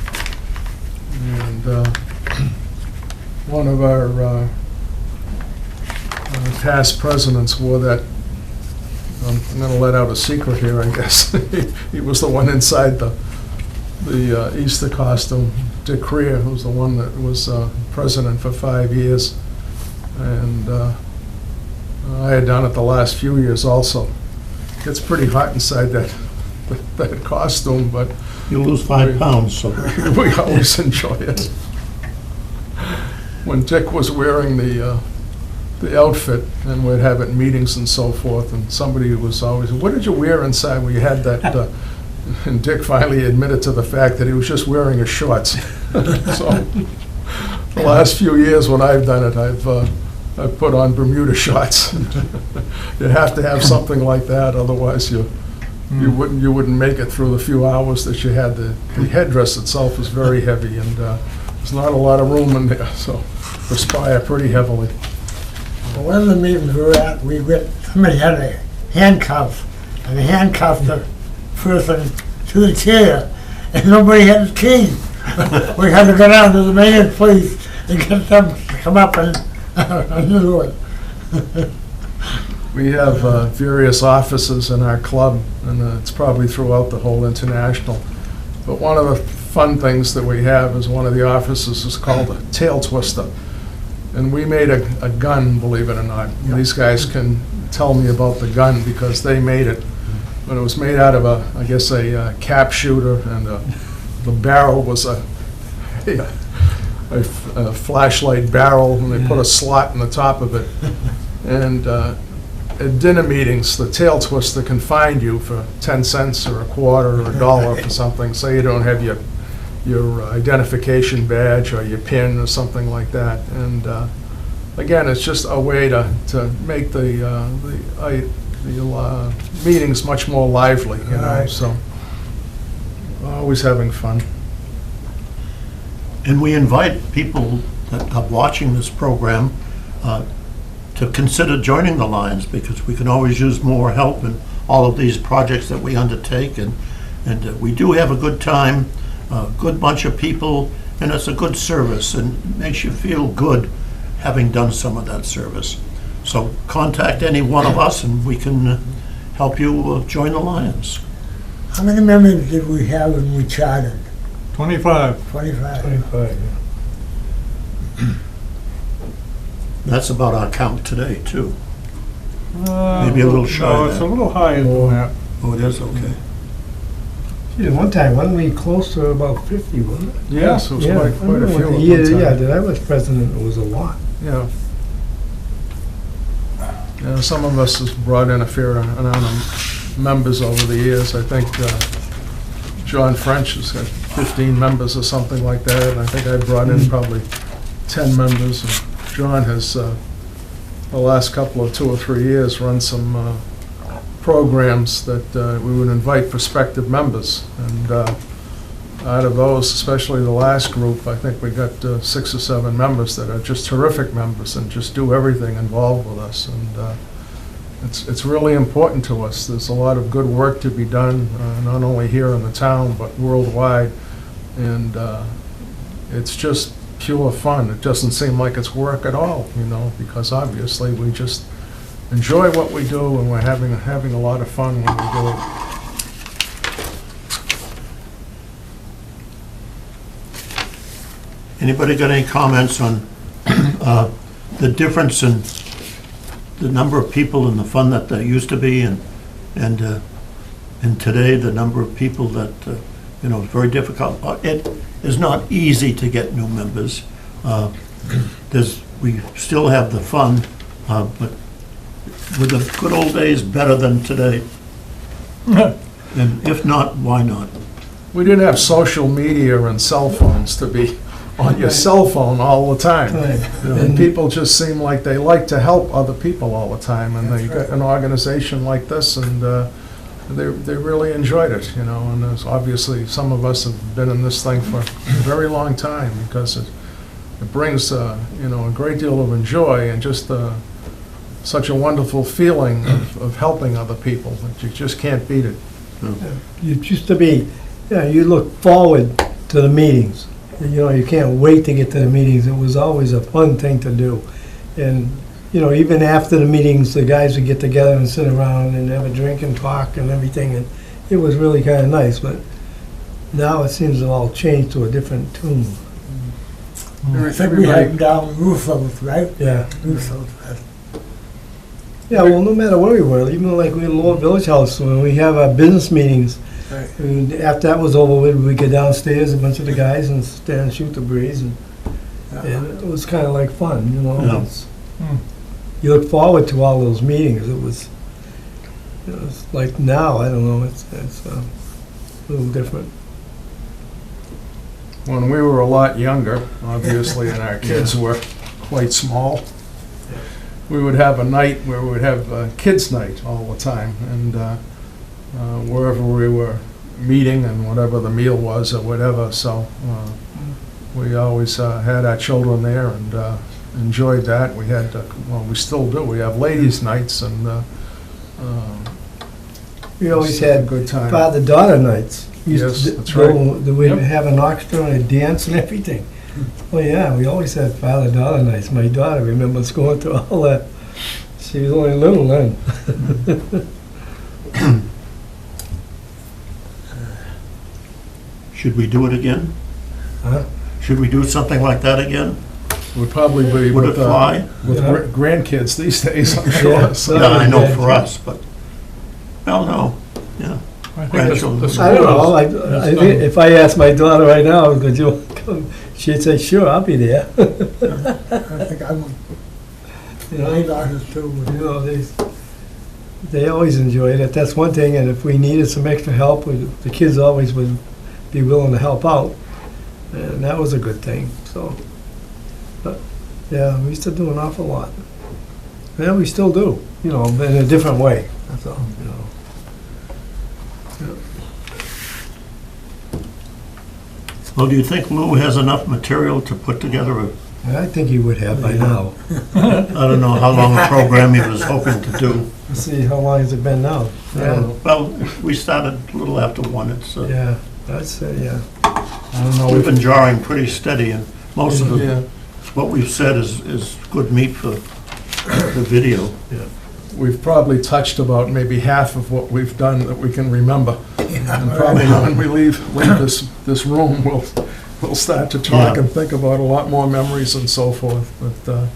And one of our past presidents wore that. I'm going to let out a secret here, I guess. He was the one inside the Easter costume. Dick Creer, who was the one that was president for 5 years. And I had done it the last few years also. It's pretty hot inside that costume, but You lose 5 pounds, so. we always enjoy it. When Dick was wearing the outfit, and we'd have it in meetings and so forth, and somebody was always, what did you wear inside? We had that, and Dick finally admitted to the fact that he was just wearing his shorts. So, the last few years when I've done it, I've put on Bermuda shorts. You have to have something like that, otherwise you wouldn't make it through the few hours that you had. The headdress itself is very heavy, and there's not a lot of room in there, so perspire pretty heavily. Well, one of the meetings we were at, somebody had a handcuff, and they handcuffed the person to the chair, and nobody had his key. We had to go down to the mayor's place and get them to come up and undo it. We have various offices in our club, and it's probably throughout the whole international. But one of the fun things that we have is one of the offices is called a tail twister. And we made a gun, believe it or not. And these guys can tell me about the gun because they made it. But it was made out of I guess a cap shooter, and the barrel was a flashlight barrel, and they put a slot in the top of it. And at dinner meetings, the tail twister can find you for 10 cents or a quarter or $1 for something. Say you don't have your identification badge or your PIN or something like that. And again, it's just a way to make the meetings much more lively, you know. Right. So always having fun. And we invite people that are watching this program to consider joining the Lions, because we can always use more help in all of these projects that we undertake. And we do have a good time, a good bunch of people, and it's a good service, and it makes you feel good having done some of that service. So contact any one of us and we can help you join the Lions. How many members did we have when we chartered? 25. 25. 25, yeah. That's about our count today, too. Uh, Maybe a little shy No, of it's that. a little higher than that. Oh, it is, okay. Gee, one time, wasn't we close to about 50, wasn't it? Yes, it was Yeah, quite I a remember few at the one year, time. yeah, that I was president, it was a lot. Yeah. Yeah, some of us has brought in a fair amount of members over the years. I think Jon French has got 15 members or something like that, and I think I brought in probably 10 members. And Jon has, the last couple of 2 or 3 years, run some programs that we would invite prospective members. And out of those, especially the last group, I think we got 6 or 7 members that are just terrific members and just do everything involved with us. And it's really important to us. There's a lot of good work to be done, not only here in the town, but worldwide. And it's just pure fun. It doesn't seem like it's work at all, you know, because obviously we just enjoy what we do, and we're having a lot of fun when we do it. Anybody got any comments on the difference in the number of people and the fun that there used to be, and today, the number of people that, you know, it's very difficult. It is not easy to get new members. We still have the fun, but were the good old days better than today? And if not, why not? We didn't have social media and cell phones to be on your cell phone all the time. Right. And people just seem like they like to help other people all the time, and they got an organization like this, and they really enjoyed it, you know. And there's obviously some of us have been in this thing for a very long time, because it brings you know, a great deal of joy, and just such a wonderful feeling of helping other people that you just can't beat it. It used to be, you look forward to the meetings. You know, you can't wait to get to the meetings. It was always a fun thing to do. And, you know, even after the meetings, the guys would get together and sit around and have a drink and talk and everything. And it was really kind of nice. But now it seems to all change to a different tune. I think we had them down Russo's, right? Yeah. Russo's. Yeah, well, no matter where we were, even like we had Lower Village House, when we have our business meetings, Right. and after that was over with, we'd go downstairs, a bunch of the guys, and stand and shoot the breeze. And it was kind of like fun, you know. Yeah. It's- You look forward to all those meetings. It was, you know, it's like now, I don't know, it's a little different. When we were a lot younger, obviously, and our kids were quite small, we would have a night where we would have kids' night all the time, and wherever we were meeting and whatever the meal was or whatever, so we always had our children there and enjoyed that. We had, well, we still do, we have ladies' nights, and We always it's a had good time. father-daughter nights. We used Yes, to that's go- right. We'd Yep. have an orchestra and a dance and everything. Oh, yeah, we always had father-daughter nights. My daughter remembers going to all that. She was only little then. Should we do it again? Huh? Should we do something like that again? Would probably be Would it with, fly? with Yeah. grandkids these days, I'm Yeah. sure. So- Yeah, I know for us, but, well, no, yeah. I think Grandchildren. the I don't know, schools- I think if I asked my daughter right now, could you come, she'd say, sure, I'll be there. I think I would, You my know, daughters too. you know, they always enjoyed it, that's one thing, and if we needed some extra help, the kids always would be willing to help out, and that was a good thing, so. But, yeah, we used to do an awful lot. Yeah, we still do, you know, but in a different way, that's all, you know. Well, do you think Lew has enough material to put together a, I think he would have by now. I don't know how long a program he was hoping to do? Let's see, how long has it been now? Yeah, well, we started a little after 1, it's, Yeah, I'd say, yeah. I don't know. we've been drawing pretty steady, and most of Yeah, what we've said is good meat for the video. we've probably touched about maybe half of what we've done that we can remember. And probably when we leave this room, we'll start to talk Yeah. and think about a lot more memories and so forth. But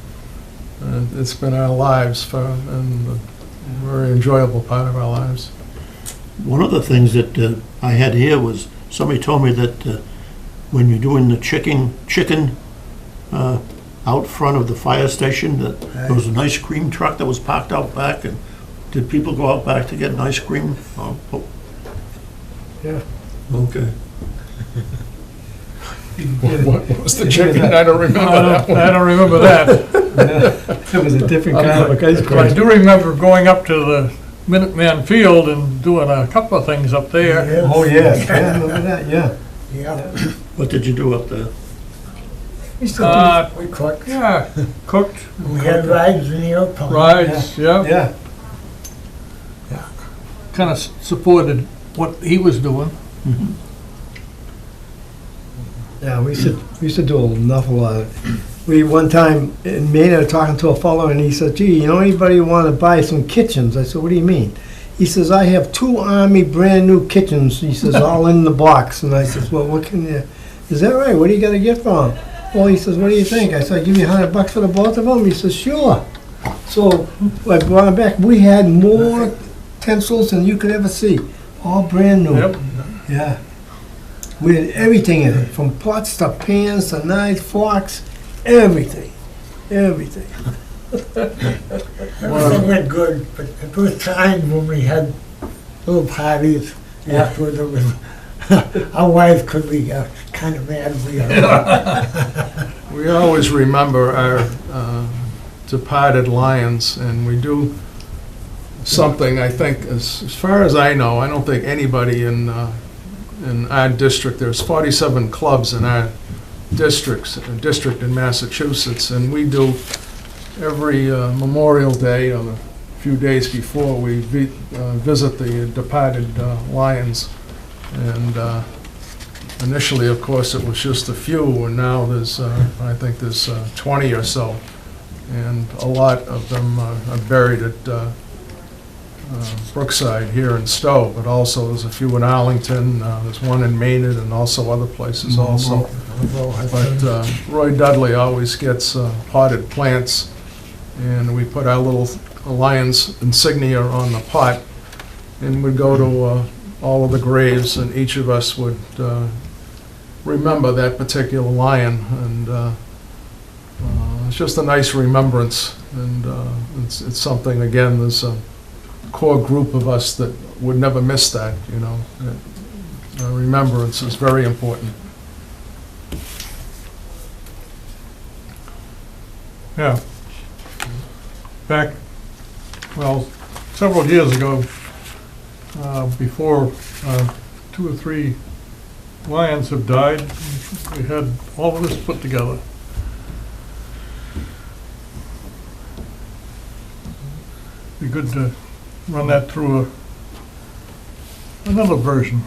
it's been our lives and a very enjoyable part of our lives. One of the things that I had here was, somebody told me that when you're doing the chicken out front of the fire station, that there was an ice cream truck that was parked out back, and did people go out back to get an ice cream? Oh, Yeah. okay. What was the chicken? I don't remember that one. I don't remember that. It was a different kind of ice But I cream. do remember going up to the Minuteman Field and doing a couple of things up there. Yes. Oh, yes, yeah, remember that, yeah. Yeah, What did you do up there? We used to we cooked. Yeah, cooked, We had rides in the airplane. rides, do, yeah. yeah, Kind of supported what he was doing. yeah, we used to do an awful lot. We, one time in Maine, I was talking to a fellow, and he said, gee, you know anybody want to buy some kitchens? I said, what do you mean? He says, I have 2 Army brand-new kitchens, he says, all in the box. And I says, well, what can you, is that right? What do you got to get for them? Well, he says, what do you think? I said, I give you $100 for the both of them? He says, sure. So I brought them back. We had more utensils than you could ever see, all brand new. Yep. Yeah. We had everything in it, from pots to pans to knives, forks, everything, everything. Everything went good, but there was times when we had little parties afterwards. It was, our wives could be kind of mad if we We always remember our departed lions, and we do something, I think, as far as I know, I don't think anybody in our district, there's 47 clubs in our district in Massachusetts, and we do every Memorial Day, or a few days before, we visit the departed lions. And initially, of course, it was just a few, and now there's, I think there's 20 or so. And a lot of them are buried at Brookside here in Stow, but also there's a few in Arlington, there's one in Maynard, and also other places also. But Roy Dudley always gets potted plants, and we put our little Lions insignia on the pot, and we'd go to all of the graves, and each of us would remember that particular lion, and it's just a nice remembrance, and it's something, again, there's a core group of us that would never miss that, you know. Remembrance is very important. Yeah. Back, well, several years ago, before 2 or 3 lions have died, we had all of this put together. Be good to run that through another version.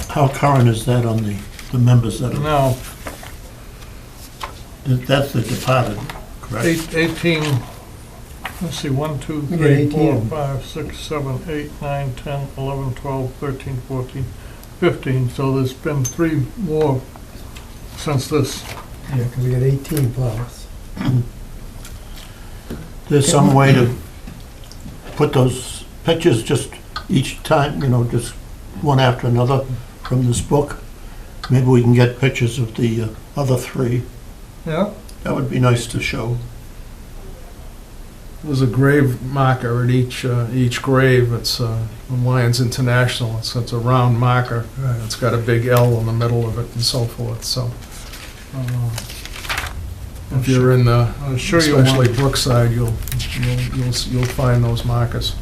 How current is that on the members that are, Now, that's the departed, correct? 18 Let's see, 1, 2, We got 3, 18 4, of them. 5, 6, 7, 8, 9, 10, 11, 12, 13, 14, 15. So there's been 3 more since this. Yeah, because we got 18 plows. There's some way to put those pictures just each time, just one after another from this book. Maybe we can get pictures of the other 3. Yeah? That would be nice to show. There's a grave marker at each grave. It's from Lions International. It's a round marker. It's got a big L in the middle of it and so forth, so. If you're in the, I'm sure you especially want. Brookside, you'll find those markers.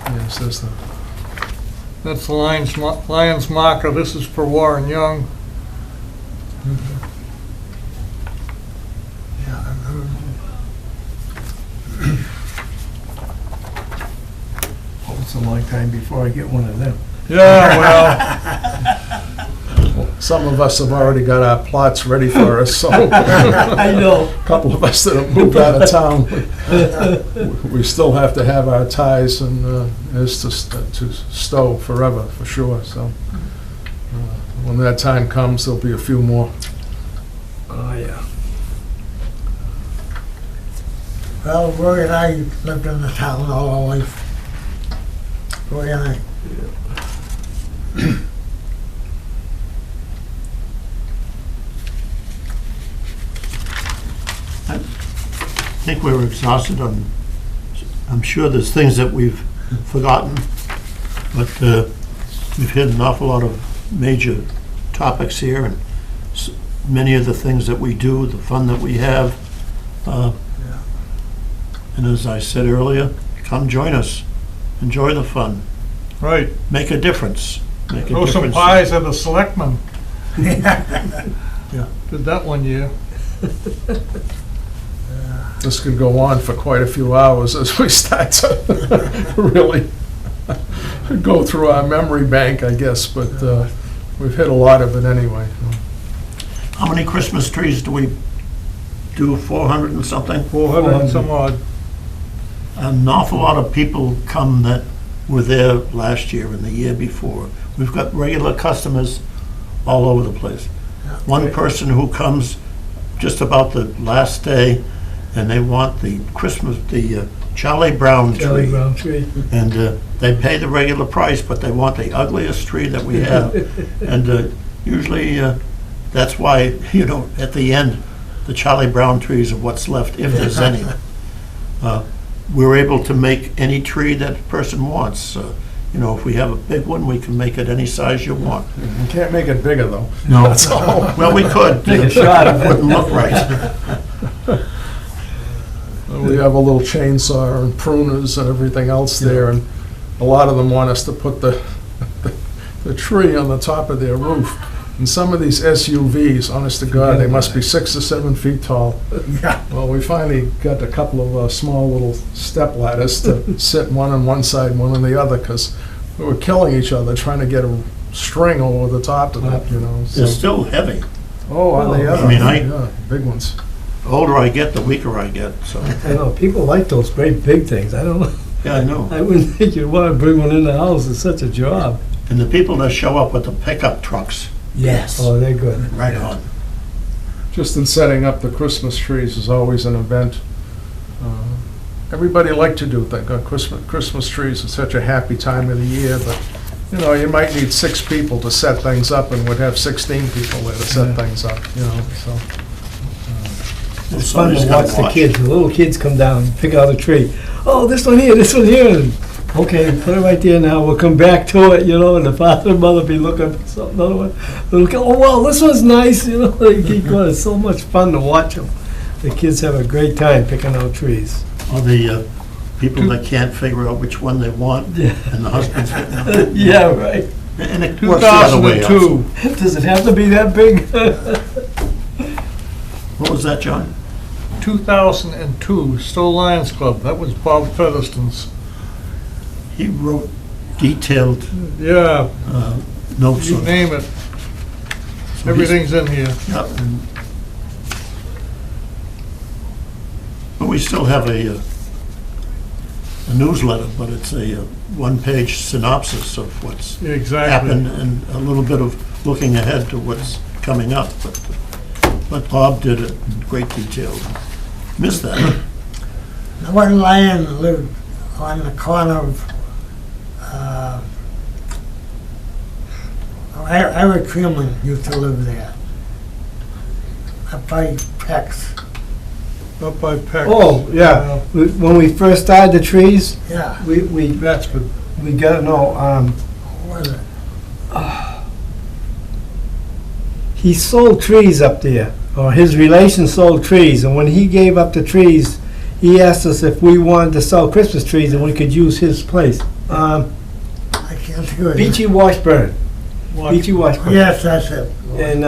Yes, there's the, That's the Lions marker. This is for Warren Young. Oh, it's a long time before I get one of them. Yeah, some of us have already got our plots ready for us, so. I know. A couple of us that have moved out of town, we still have to have our ties and as to Stow forever, for sure, so. When that time comes, there'll be a few more. Oh, yeah. Well, Roy and I lived in the town all our life. Roy and I. I think we're exhausted on, I'm sure there's things that we've forgotten, but we've hit an awful lot of major topics here, and many of the things that we do, the fun that we have. And as I said earlier, come join us. Enjoy the fun. right. Make a difference. Make a Throw some difference. pies at the selectmen. Yeah. Did that one year. This could go on for quite a few hours as we start to really go through our memory bank, I guess, but we've hit a lot of it anyway. How many Christmas trees do we do? 400 and something? 400 and some odd. An awful lot of people come that were there last year and the year before. We've got regular customers all over the place. One person who comes just about the last day, and they want the Charlie Brown tree. Charlie Brown tree. And they pay the regular price, but they want the ugliest tree that we have. And usually, that's why, at the end, the Charlie Brown trees are what's left, if there's any. We're able to make any tree that a person wants. If we have a big one, we can make it any size you want. You can't make it bigger, though. No. That's all. Well, we could. Take a shot It wouldn't look right. We have a little chainsaw and pruners and everything else there, and a lot of them want us to put the tree on the top of their roof. And some of these SUVs, honest to God, they must be 6 or 7 feet tall. Yeah. Well, we finally got a couple of small little step ladders to sit one on one side, one on the other, because we were killing each other trying to get a string over the top of it, so. They're still heavy. Oh, are they ever? I mean, Yeah, big ones. The older I get, the weaker I get, so, I know, people like those great big things. I don't know. yeah, I know. I wouldn't think you'd want to bring one in the house. It's such a job. And the people that show up with the pickup trucks, Yes. Oh, they're good. right on. Just in setting up the Christmas trees is always an event. Everybody like to do things. Christmas trees is such a happy time of the year, but, you might need 6 people to set things up, and would have 16 people there to set things up, so. It's fun Somebody's to gotta watch the watch. kids. The little kids come down and pick out a tree. Oh, this one here, this one here. And, okay, put it right there now. We'll come back to it, and the father and mother be looking for something, another one. They'll go, oh, well, this one's nice, They keep going. It's so much fun to watch them. The kids have a great time picking out trees. Or the people that can't figure out which one they want, and the husband's getting up. Yeah, right. And it works the other way also. 2002. Does it have to be that big? What was that, John? 2002, Stow Lions Club. That was Bob Featherston's. He wrote detailed Yeah, notes you on it. name it. Everything's in here. Yep, and we still have a newsletter, but it's a one-page synopsis of what's Exactly. happened and a little bit of looking ahead to what's coming up. But Bob did it in great detail. Missed that. Now, one lion lived on the corner of, Eric Freeman used to live there. Up by Peck's, Up by Peck. Oh, yeah. When we first started the trees, yeah, we That's good. got, what was it? he sold trees up there, or his relation sold trees, and when he gave up the trees, he asked us if we wanted to sell Christmas trees and we could use his place. I can't think of it. Beachy Washburn. Beachy Washburn. Yes, that's it. And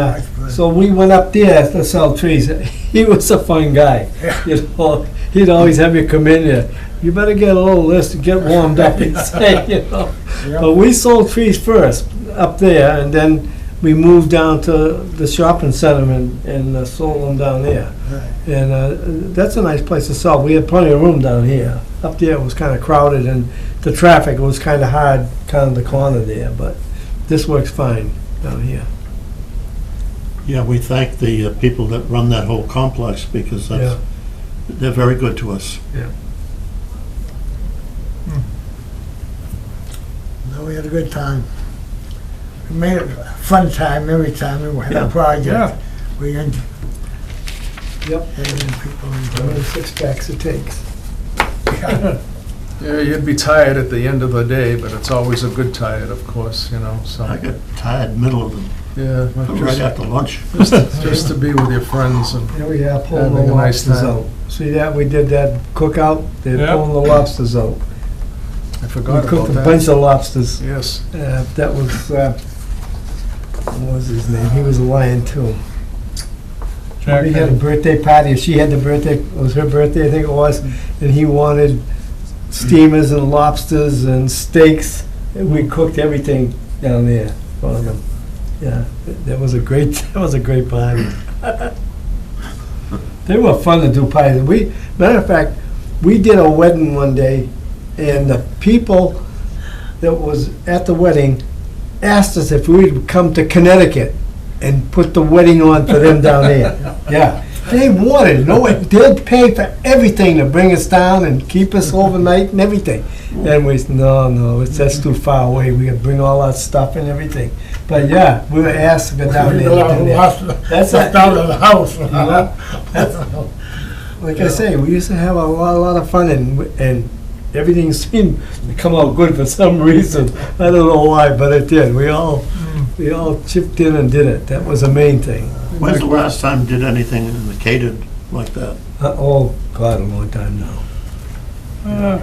so we went up there to sell trees. He was a fun guy. You know, he'd always have you come in there. You better get a little list and get warmed up, he'd say, you know. Yeah. But we sold trees first up there, and then we moved down to the shopping center and sold them down there. Right. And that's a nice place to sell. We had plenty of room down here. Up there it was kind of crowded, and the traffic was kind of hard, kind of the corner there, but this works fine down here. Yeah, we thank the people that run that whole complex because Yeah. they're very good to us. No, we had a good time. We made it a fun time every time we had Yeah. a project. Yeah. We had Yep. people How enjoyed many it. 6 packs it takes. Yeah, you'd be tired at the end of the day, but it's always a good tired, of course, you know, so. I got tired middle of them, Yeah, but right after lunch. just to be with your friends and, Here we are pulling Having the a nice lobsters time. out. See that? We did that cookout. They're Yeah. pulling the lobsters out. I We forgot about cooked a that. bunch of lobsters. Yes. That was, what was his name? He was a lion too. Jack We had a birthday party. She had the birthday, it was her birthday, I think it was, and he wanted steamers and lobsters and steaks. And we cooked everything down there for them. Yeah, that was a great party. They were fun to do parties. Matter of fact, we did a wedding one day, and the people that was at the wedding asked us if we'd come to Connecticut and put the wedding on for them down there. Yeah, they wanted it. No, they'd pay for everything to bring us down and keep us overnight and everything. And we said, no, that's too far away. We could bring all our stuff and everything. But yeah, we were asked to go down there and do that. That's That's out of the house. Like I say, we used to have a lot of fun, and everything seemed to come out good for some reason. I don't know why, but it did. We all chipped in and did it. That was the main thing. When's the last time you did anything in the catered like that? Oh, God, a long time now.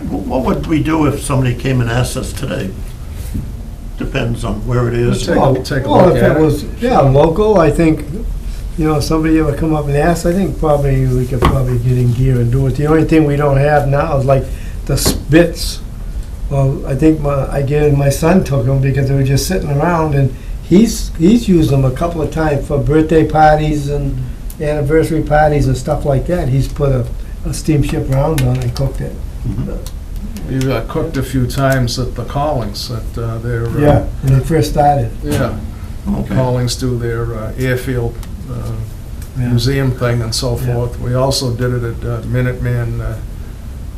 What would we do if somebody came and asked us today? Depends on where it is. Take a Well, look if at it it. was, local, I think, if somebody ever come up and ask, I think probably we could probably get in gear and do it. The only thing we don't have now is like the spits. Well, I think my son took them because they were just sitting around, and he's used them a couple of times for birthday parties and anniversary parties and stuff like that. He's put a steamship round on and cooked it. We've cooked a few times at the Collings, at their... Yeah, when they first started. Yeah. Okay. Collings do their airfield museum thing and so Yeah. forth. We also did it at Minuteman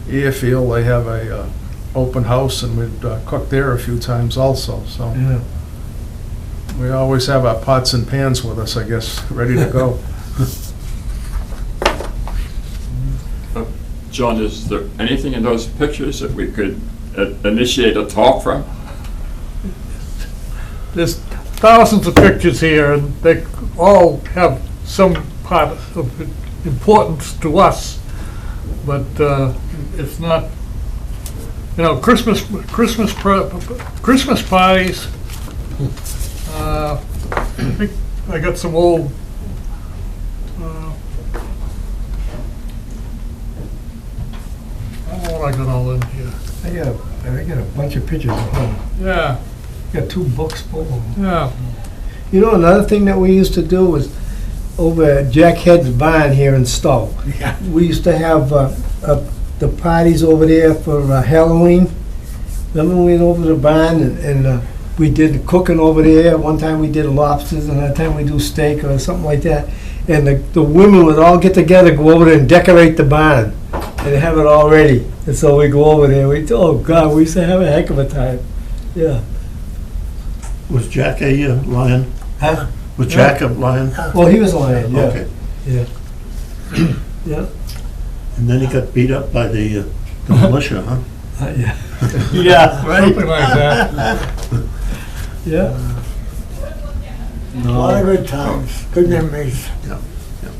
Airfield. They have a open house, and we'd cooked there a few times also, so Yeah. we always have our pots and pans with us, I guess, ready to go. John, is there anything in those pictures that we could initiate a talk from? There's thousands of pictures here, and they all have some part of importance to us, but it's not, Christmas parties. I think I got some old, I don't know what I got all in here. I got a bunch of pictures at home. Yeah, Got 2 books full of them. yeah. Another thing that we used to do was, over at Jack Head's barn here in Stow. Yeah. We used to have the parties over there for Halloween. Remember we went over to the barn and we did cooking over there. One time we did lobsters, and another time we do steak or something like that. And the women would all get together, go over there and decorate the barn and have it all ready. And so we go over there. Oh God, we used to have a heck of a time. Yeah. Was Jack a lion? Huh? Was Jack a lion? Well, he was a lion. Yeah. Okay. Yeah. Yeah. And then he got beat up by the militia, huh? Yeah. Yeah. Right. Something like that. Yeah. A lot of good times, good memories. Yeah, yeah.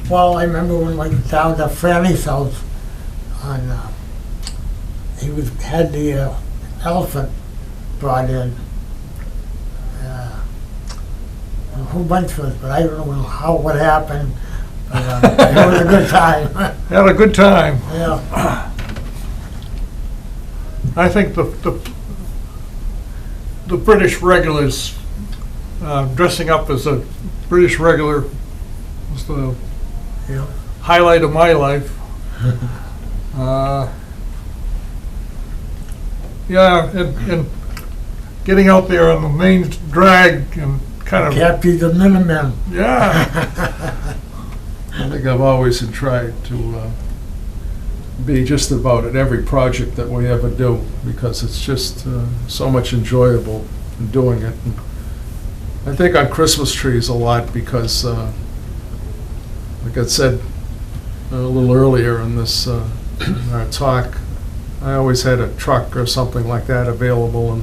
Well, I remember when we went down to Franny's house on, he had the elephant brought in. A whole bunch of us, but I don't know what happened. But, it was a good time. Had a good time. Yeah. I think the British regulars, dressing up as a British regular was the Yeah. highlight of my life. Yeah, and getting out there on the main drag and kind of, Captain the Minutemen. yeah, I think I've always tried to be just about at every project that we ever do, because it's just so much enjoyable in doing it. And I think on Christmas trees a lot because, like I said a little earlier in this in our talk, I always had a truck or something like that available, and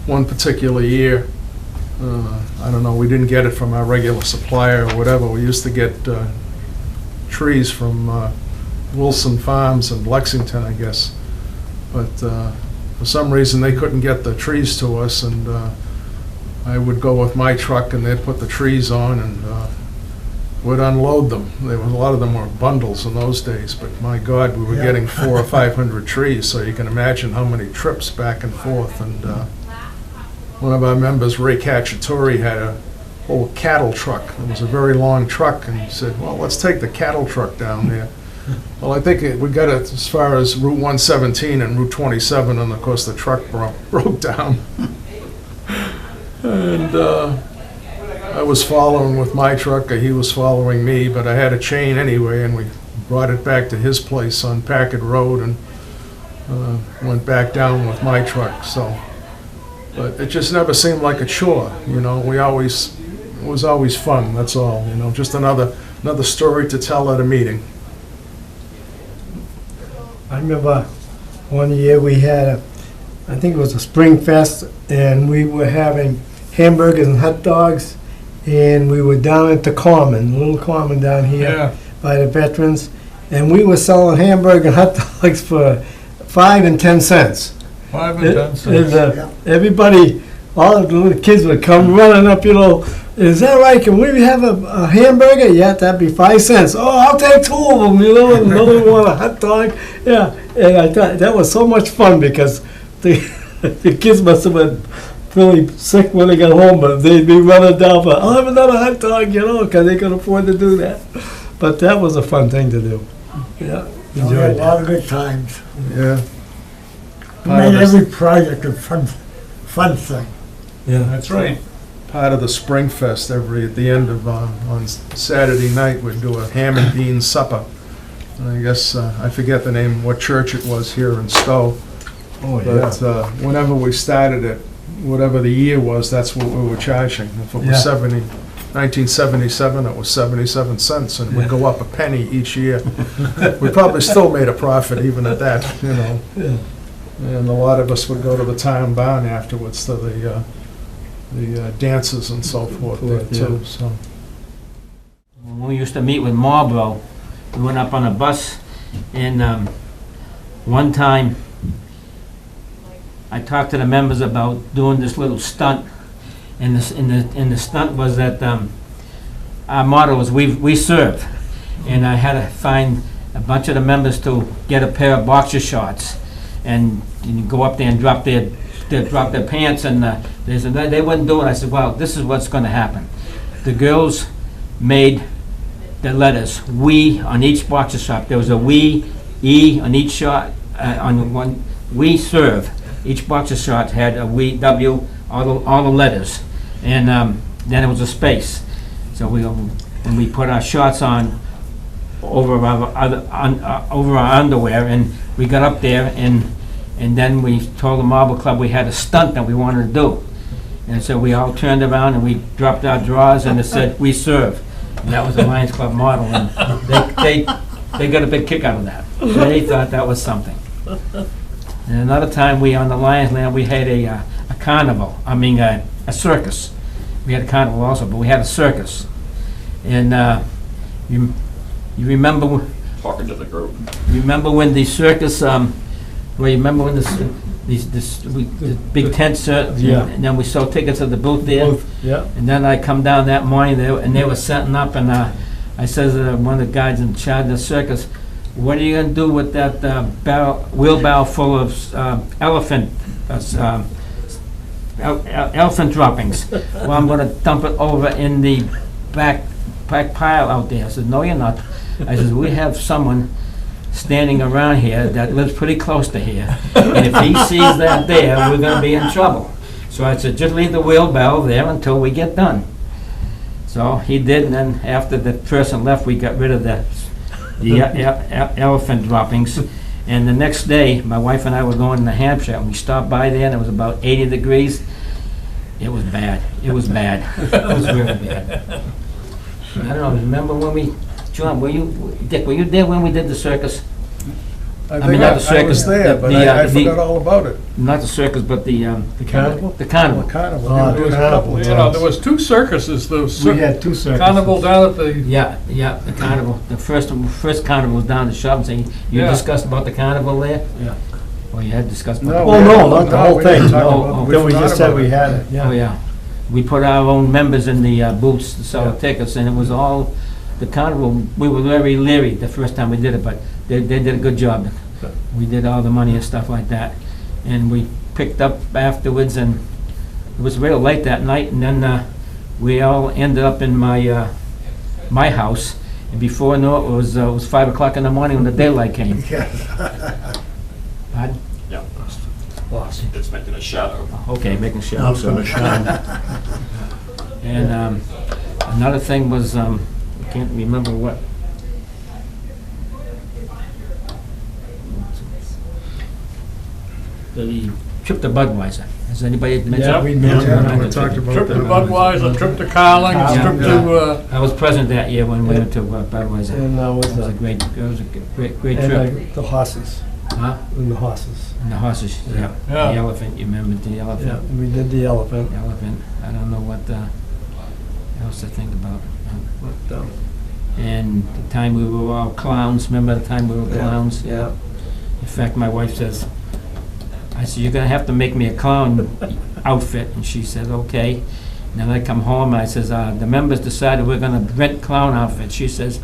one particular year, I don't know, we didn't get it from our regular supplier or whatever. We used to get trees from Wilson Farms in Lexington, I guess. But for some reason, they couldn't get the trees to us, and I would go with my truck, and they'd put the trees on and would unload them. A lot of them were bundles in those days, but my God, we were Yeah. getting 400 or 500 trees, so you can imagine how many trips back and forth. And one of our members, Ray Cacciatore, had a whole cattle truck. It was a very long truck, and he said, well, let's take the cattle truck down there. Well, I think we got it as far as Route 117 and Route 27, and of course the truck broke down. And I was following with my truck, he was following me, but I had a chain anyway, and we brought it back to his place on Packard Road and went back down with my truck. So, but it just never seemed like a chore, you know. It was always fun, that's all, you know, just another story to tell at a meeting. I remember one year we had I think it was a Spring Fest, and we were having hamburgers and hot dogs, and we were down at the Common, little Common down here yeah. by the veterans, and we were selling hamburger and hot dogs for 5 and 10 cents. 5 and 10 And, cents. everybody, all of the little kids would come running up, you know, is that right? Can we have a hamburger? Yeah, that'd be 5 cents. Oh, I'll take 2 of them, you know, and another one want a hot dog. Yeah, and I thought that was so much fun because the kids must have been really sick when they got home, but they'd be running down for, I'll have another hot dog, you know, because they could afford to do that. But that was a fun thing to do. Yeah, We had enjoyed a that. lot of good times. Yeah. We made every project a fun thing. Yeah, That's right. Part of the Spring Fest at the end of, on Saturday night, we'd do a ham and beans supper. And I guess, I forget the name, what church it was here in Stow. Oh, yeah. But whenever we started it, whatever the year was, that's what we were charging. If it Yeah. was 1977, it was 77 cents, and it would go up a penny each year. We probably still made a profit even at that, you know. Yeah. And a lot of us would go to the town barn afterwards to the dances and so forth there too, so. When we used to meet with Marlboro, we went up on a bus, and one time, I talked to the members about doing this little stunt, and the stunt was that our motto was we serve, and I had to find a bunch of the members to get a pair of boxer shorts, and go up there and drop their pants, and they said they wouldn't do it. I said, well, this is what's going to happen. The girls made the letters "we" on each boxer shot. There was a "we" E on each shot, on one "we serve." Each boxer shot had a "we" W, all the letters, and then it was a space. So when we put our shots on over our underwear, and we got up there, and then we told the Marble Club we had a stunt that we wanted to do. And so we all turned around and we dropped our drawers and it said, "We serve." And that was the Lions Club model, and they got a big kick out of that. They thought that was something. And another time on the Lions Land, we had a carnival, a circus. We had a carnival also, but we had a circus. And you remember, Talking to the group. remember when the circus, remember when the big tents, Yeah. and then we sold tickets at the booth there? Both, yeah. And then I come down that morning there, and they were setting up, and I says to one of the guys in charge of the circus, "What are you gonna do with that wheelbarrow full of elephant droppings?" "Well, I'm gonna dump it over in the back pile out there." I said, "No, you're not." I says, "We have someone standing around here that lives pretty close to here, and if he sees that there, we're gonna be in trouble." So I said, "Just leave the wheelbarrow there until we get done." So he did, and then after the person left, we got rid of the elephant droppings. And the next day, my wife and I were going to New Hampshire, and we stopped by there, and it was about 80 degrees. It was bad. It was bad. It was really bad. I don't know, remember when John, Dick, were you there when we did the circus? I mean, think not the I circus, was there, but the, I the- forgot all about it. Not the circus, but the carnival? The carnival. Carnival. Oh, There was a carnival. couple of You know, times. there was two circuses, the We had two circuses. carnival down at the, Yeah, the carnival. The first carnival was down the shop, and saying, you Yeah. discussed about the carnival there? Yeah. Or you had discussed about No, the... Oh, no, not the whole we didn't thing, talk no. about it. Then we forgot just said about we it. had it, Oh, yeah. yeah. We put our own members in the booths to sell the tickets, and it was all, the carnival, we were very leery the first time we did it, but they did a good job. We did all the money and stuff like that. And we picked up afterwards, and it was real late that night, and then we all ended up in my house. And before I knew it, it was 5 o'clock in the morning when the daylight came. Pardon? Yeah. It's making a shadow. Okay, making sure. Now it's gonna shine. And another thing was, I can't remember what. The trip to Budweiser. Has anybody mentioned? Yeah, we Yeah, mentioned we that. talked about trip to that. Budweiser, trip to Carling's, trip to, I was present that year when we went to Budweiser. And It was a great trip. and the horses, Huh? and the horses. And the horses, yeah. Yeah. The elephant, you remember the Yeah, elephant? we did the elephant. The elephant. I don't know what else to think about. And the time we were all clowns, remember the time we were clowns? Yeah. In fact, my wife says, I said, "You're gonna have to make me a clown outfit," and she said, "Okay." And then I come home and I says, "The members decided we're gonna rent clown outfits." She says,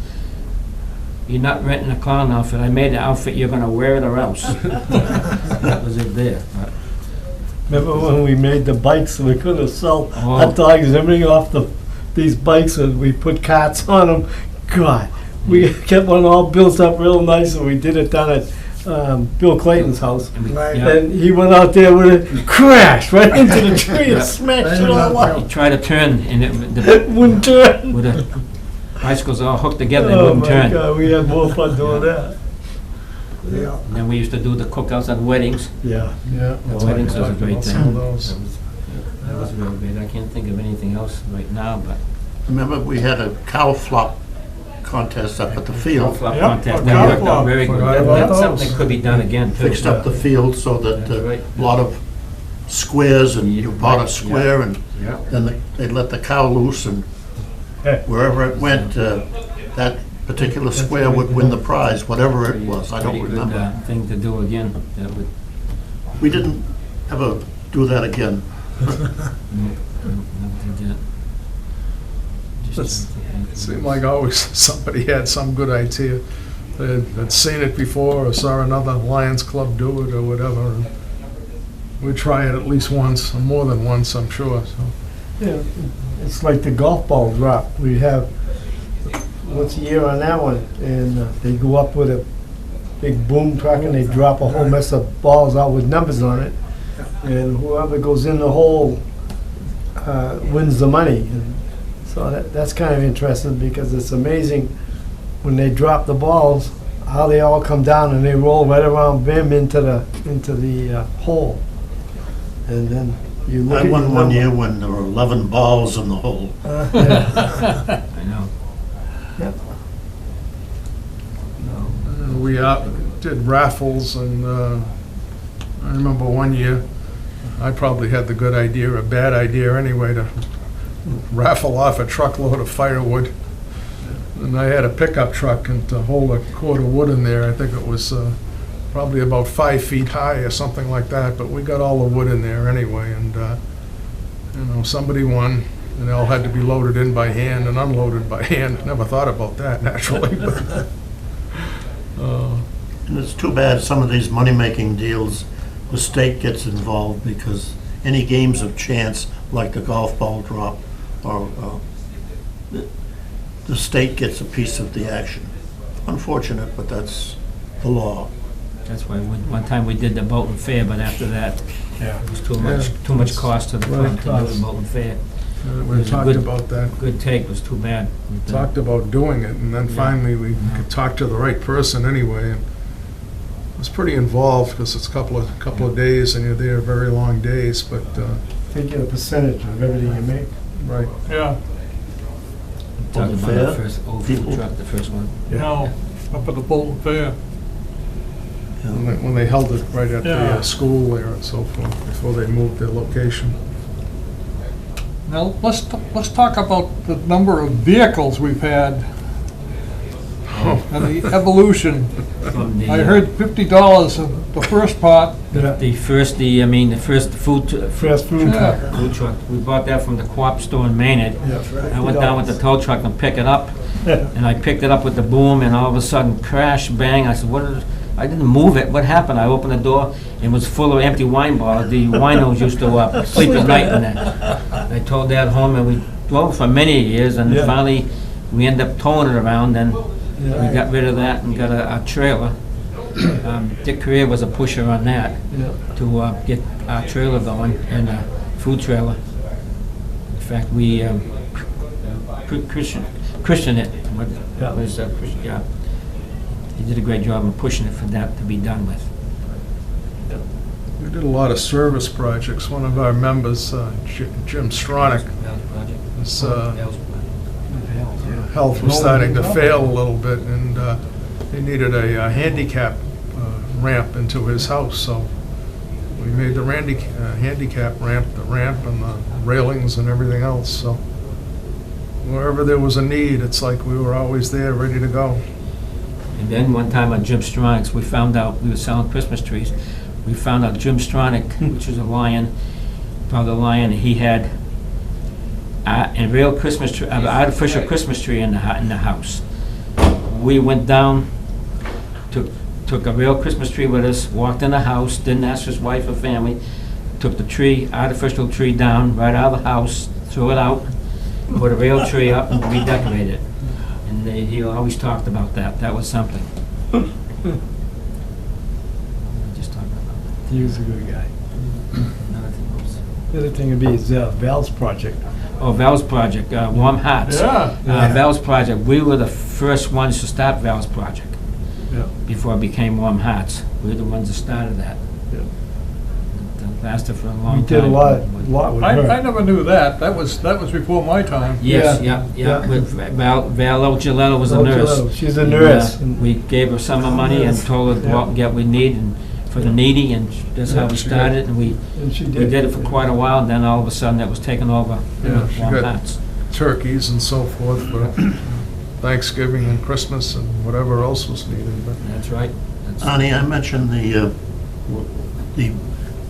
"You're not renting a clown outfit. I made an outfit. You're gonna wear it or else." That was it there. But Remember when we made the bikes, and we couldn't sell Oh. hot dogs and everything off these bikes, and we put carts on them? God, we kept one all built up real nice, and we did it down at Bill Clayton's house. and we- Right. yeah. And he went out there with it, crashed right into the tree and smashed it all He up. tried to turn, and the, It wouldn't turn. with the bicycles all hooked together, they Oh wouldn't my turn. God, we had more fun doing that. Yeah. And then we used to do the cookouts at weddings. Yeah. Yeah. The weddings was a Talked great about thing. some of those. That was really great. I can't think of anything else right now, but Remember, we had a cow flop contest up at the field. flop Yep, contest, a that cow worked out flop. very good. Forgot That- about That's those. something that could be done again, too. Fixed up the field so that That's right. a lot of squares, and you bought a square, and Yeah. then they'd let the cow loose, and wherever it went, that particular square would win the prize, whatever it was, I don't Pretty good, remember. thing to do again. That would, We didn't ever do that again. never did that. Just, It seemed like always somebody had some good idea. They'd seen it before or saw another Lions Club do it or whatever. And we try it at least once, or more than once, I'm sure. So Yeah, it's like the golf ball drop. We have once a year on that one, and they go up with a big boom truck and they drop a whole mess of balls out with numbers on it, and whoever goes in the hole wins the money. And so that's kind of interesting, because it's amazing when they drop the balls, how they all come down and they roll right around Bim into the hole. And then you look I at your won one number. year when there were 11 balls in the hole. Yeah. I know. Yep. We did raffles, and I remember one year, I probably had the good idea, or bad idea anyway, to raffle off a truckload of firewood. And I had a pickup truck, and to hold a cord of wood in there, I think it was probably about 5 feet high or something like that, but we got all the wood in there anyway, and somebody won, and they all had to be loaded in by hand and unloaded by hand. Never thought about that, naturally, but And it's too bad some of these money-making deals, the state gets involved, because any games of chance, like the golf ball drop, or the state gets a piece of the action. Unfortunate, but that's the law. That's why one time we did the Bolton Fair, but after that, Yeah. it was too much cost to the Right, club to do cost. the Bolton Fair. we was a talked good- about that. Good take, was too bad. Talked about doing it, and then Yeah. finally we could talk to the right person anyway. And it was pretty involved, because it's a couple of days, and you're there very long days, but, Figure a percentage of everything you make. right. Yeah, Talking about Fair? the first old People- food truck, the first one. no, up at the Bolton Fair. When they held it right at the Yeah. school there and so forth, before they moved their location. Now, let's talk about the number of vehicles we've had and the evolution. From the, I heard $50 of the first part. The first food First food Yeah. truck. food truck. We bought that from the co-op store in Maynard. I went down with the tow truck and picked it up, and I picked it up with the boom, and all of a sudden, crash, bang. I said, I didn't move it. What happened? I opened the door, and it was full of empty wine bottles. The winos used to sleep at night in it. I towed that home, and we drove for many years, and Yeah. finally, we ended up towing it around, and we Yeah. got rid of that and got a trailer. Dick Career was a pusher on that Yeah. to get our trailer going, and a food trailer. In fact, we Christian it. Yeah. Yeah. He did a great job of pushing it for that to be done with. We did a lot of service projects. One of our members, Jim Stronach, his health was starting to fail a little bit, and he needed a handicap ramp into his house, so we made the handicap ramp, the ramp and the railings and everything else, so wherever there was a need, it's like we were always there, ready to go. And then one time on Jim Stronach's, we found out, we were selling Christmas trees. We found out Jim Stronach, which was a lion, Brother Lion, he had a real Christmas tree, an artificial Christmas tree in the house. We went down, took a real Christmas tree with us, walked in the house, didn't ask his wife or family, took the tree, artificial tree down, right out of the house, threw it out, put a real tree up and redecorated it. And he always talked about that. That was something. Just talking about that. He was a good guy. Another thing was- The other thing would be is Val's project. Oh, Val's Project, Warm Hearts. Yeah. Val's Project, we were the first ones to start Val's Project. Yeah. Before it became Warm Hearts. We were the ones that started that. Yeah. It lasted for a long We time. did a lot with I her. never knew that. That was before my time. Yes, Yeah. yeah. Yeah. With Val Ogilletto was a Oh, nurse. Gilletto. She's a And, nurse. We gave her some money and told her to go out and get what we need and for the needy, and that's how Yeah, we she started. And we And she did it for quite a while, and then all of a sudden it was taken over. Yeah, she Warm got- Hearts. Turkeys and so forth for Thanksgiving and Christmas and whatever else was needed, but That's right. That's- Arnie, I mentioned the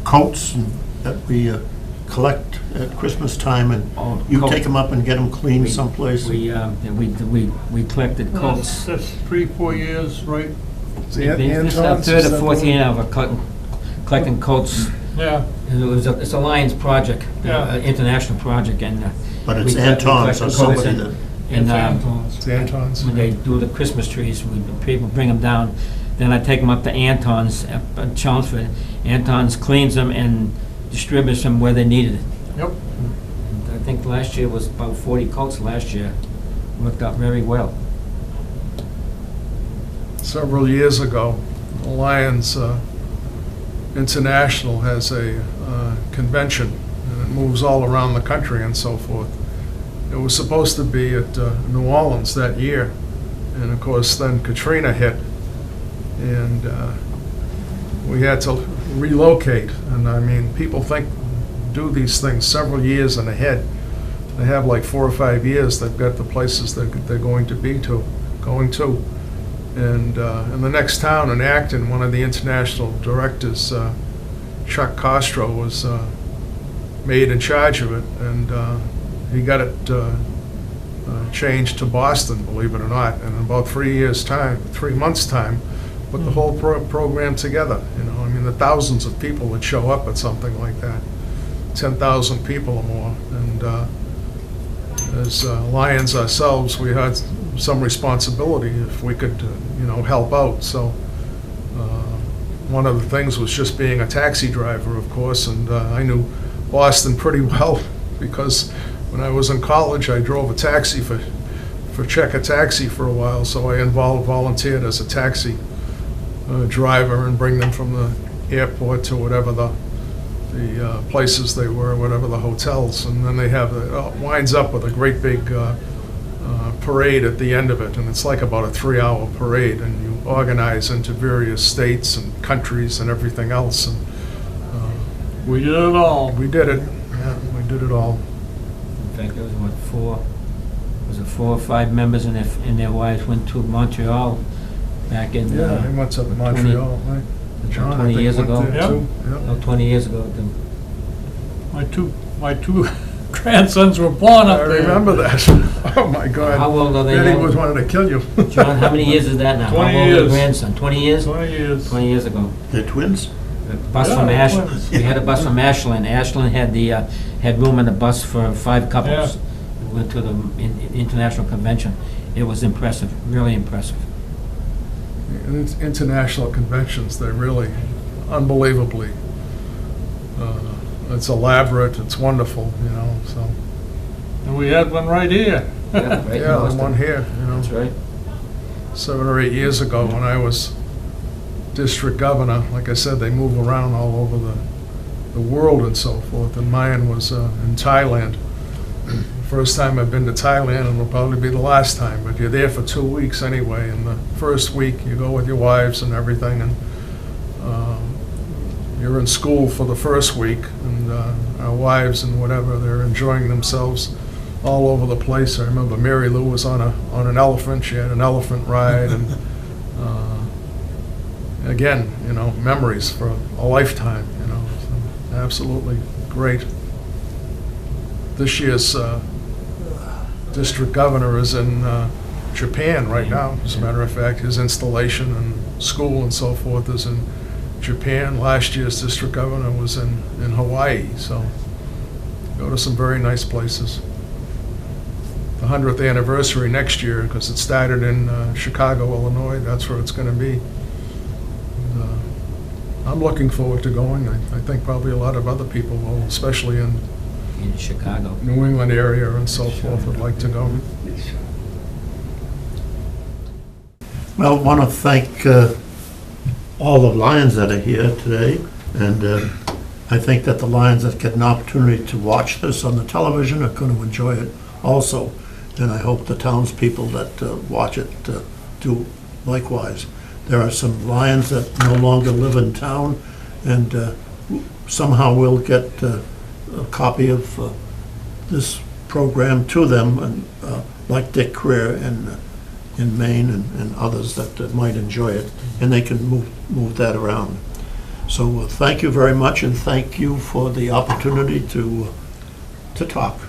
coats that we collect at Christmas time, and Oh, you coat. take them up and get them cleaned We- someplace. We collected coats. That's 3-4 years, right? It's the This is our Antons, third is or that fourth the year of collecting coats. Yeah. It's a Lions project, Yeah. international project, and But it's we collect Anton's or coats somebody and- that, And Antons. The Antons. when they do the Christmas trees, people bring them down. Then I take them up to Anton's at Chelmsford. Anton's cleans them and distributes them where they needed it. Yep. I think last year was about 40 coats last year. Worked out very well. Several years ago, the Lions International has a convention, and it moves all around the country and so forth. It was supposed to be at New Orleans that year, and of course then Katrina hit, and we had to relocate. And I mean, people do these things several years in ahead. They have like 4 or 5 years. They've got the places that they're going to. And in the next town, in Acton, one of the international directors, Chuck Castro, was made in charge of it, and he got it changed to Boston, believe it or not. And in about 3 months' time, put the whole program together. You know, I mean, the thousands of people that show up at something like that, 10,000 people or more. And as Lions ourselves, we had some responsibility if we could, help out. So one of the things was just being a taxi driver, of course, and I knew Boston pretty well because when I was in college, I drove a taxi for Checker Taxi for a while, so I volunteered as a taxi driver and bring them from the airport to whatever the places they were, whatever the hotels, and then they have it winds up with a great big parade at the end of it, and it's like about a 3-hour parade, and you organize into various states and countries and everything else, and We did it all. we did it. Yeah, we did it all. In fact, there was was it 4 or 5 members and their wives went to Montreal back in, Yeah, they went to Montreal, right? John, I 20 think, years went ago. there, Yeah. too. Yeah. 20 years ago. My two grandsons were born I up there. remember that. Oh, my God. How old are they Betty now? was wanting to kill you. John, how many years is that now? 20 How old is years. your grandson? 20 years? 20 years. 20 years ago. They're twins? The bus Yeah, from Ashland. twins. We had a bus from Ashland. Ashland had had room in the bus for 5 couples. We went to the international convention. It was impressive, really impressive. And it's international conventions, they're really unbelievably, it's elaborate, it's wonderful, so. And we had one right here. Yeah, right in Yeah, the Boston. one here, That's right. 7 or 8 years ago when I was district governor, like I said, they move around all over the world and so forth, and mine was in Thailand. First time I've been to Thailand, and will probably be the last time, but you're there for 2 weeks anyway, and the first week you go with your wives and everything, and you're in school for the first week, and our wives and whatever, they're enjoying themselves all over the place. I remember Mary Lou was on an elephant. She had an elephant ride, and again, memories for a lifetime. So absolutely great. This year's district governor is in Japan right now. As a matter of fact, his installation and school and so forth is in Japan. Last year's district governor was in Hawaii. So go to some very nice places. The 100th anniversary next year, because it started in Chicago, Illinois. That's where it's going to be. And, I'm looking forward to going. I think probably a lot of other people will, especially in Chicago. New England area and so forth, would like to go. Well, I want to thank all the Lions that are here today, and I think that the Lions that get an opportunity to watch this on the television are going to enjoy it also, and I hope the townspeople that watch it do likewise. There are some Lions that no longer live in town, and somehow we'll get a copy of this program to them, and like Dick Creer in Maine and others that might enjoy it, and they can move that around. So thank you very much, and thank you for the opportunity to talk.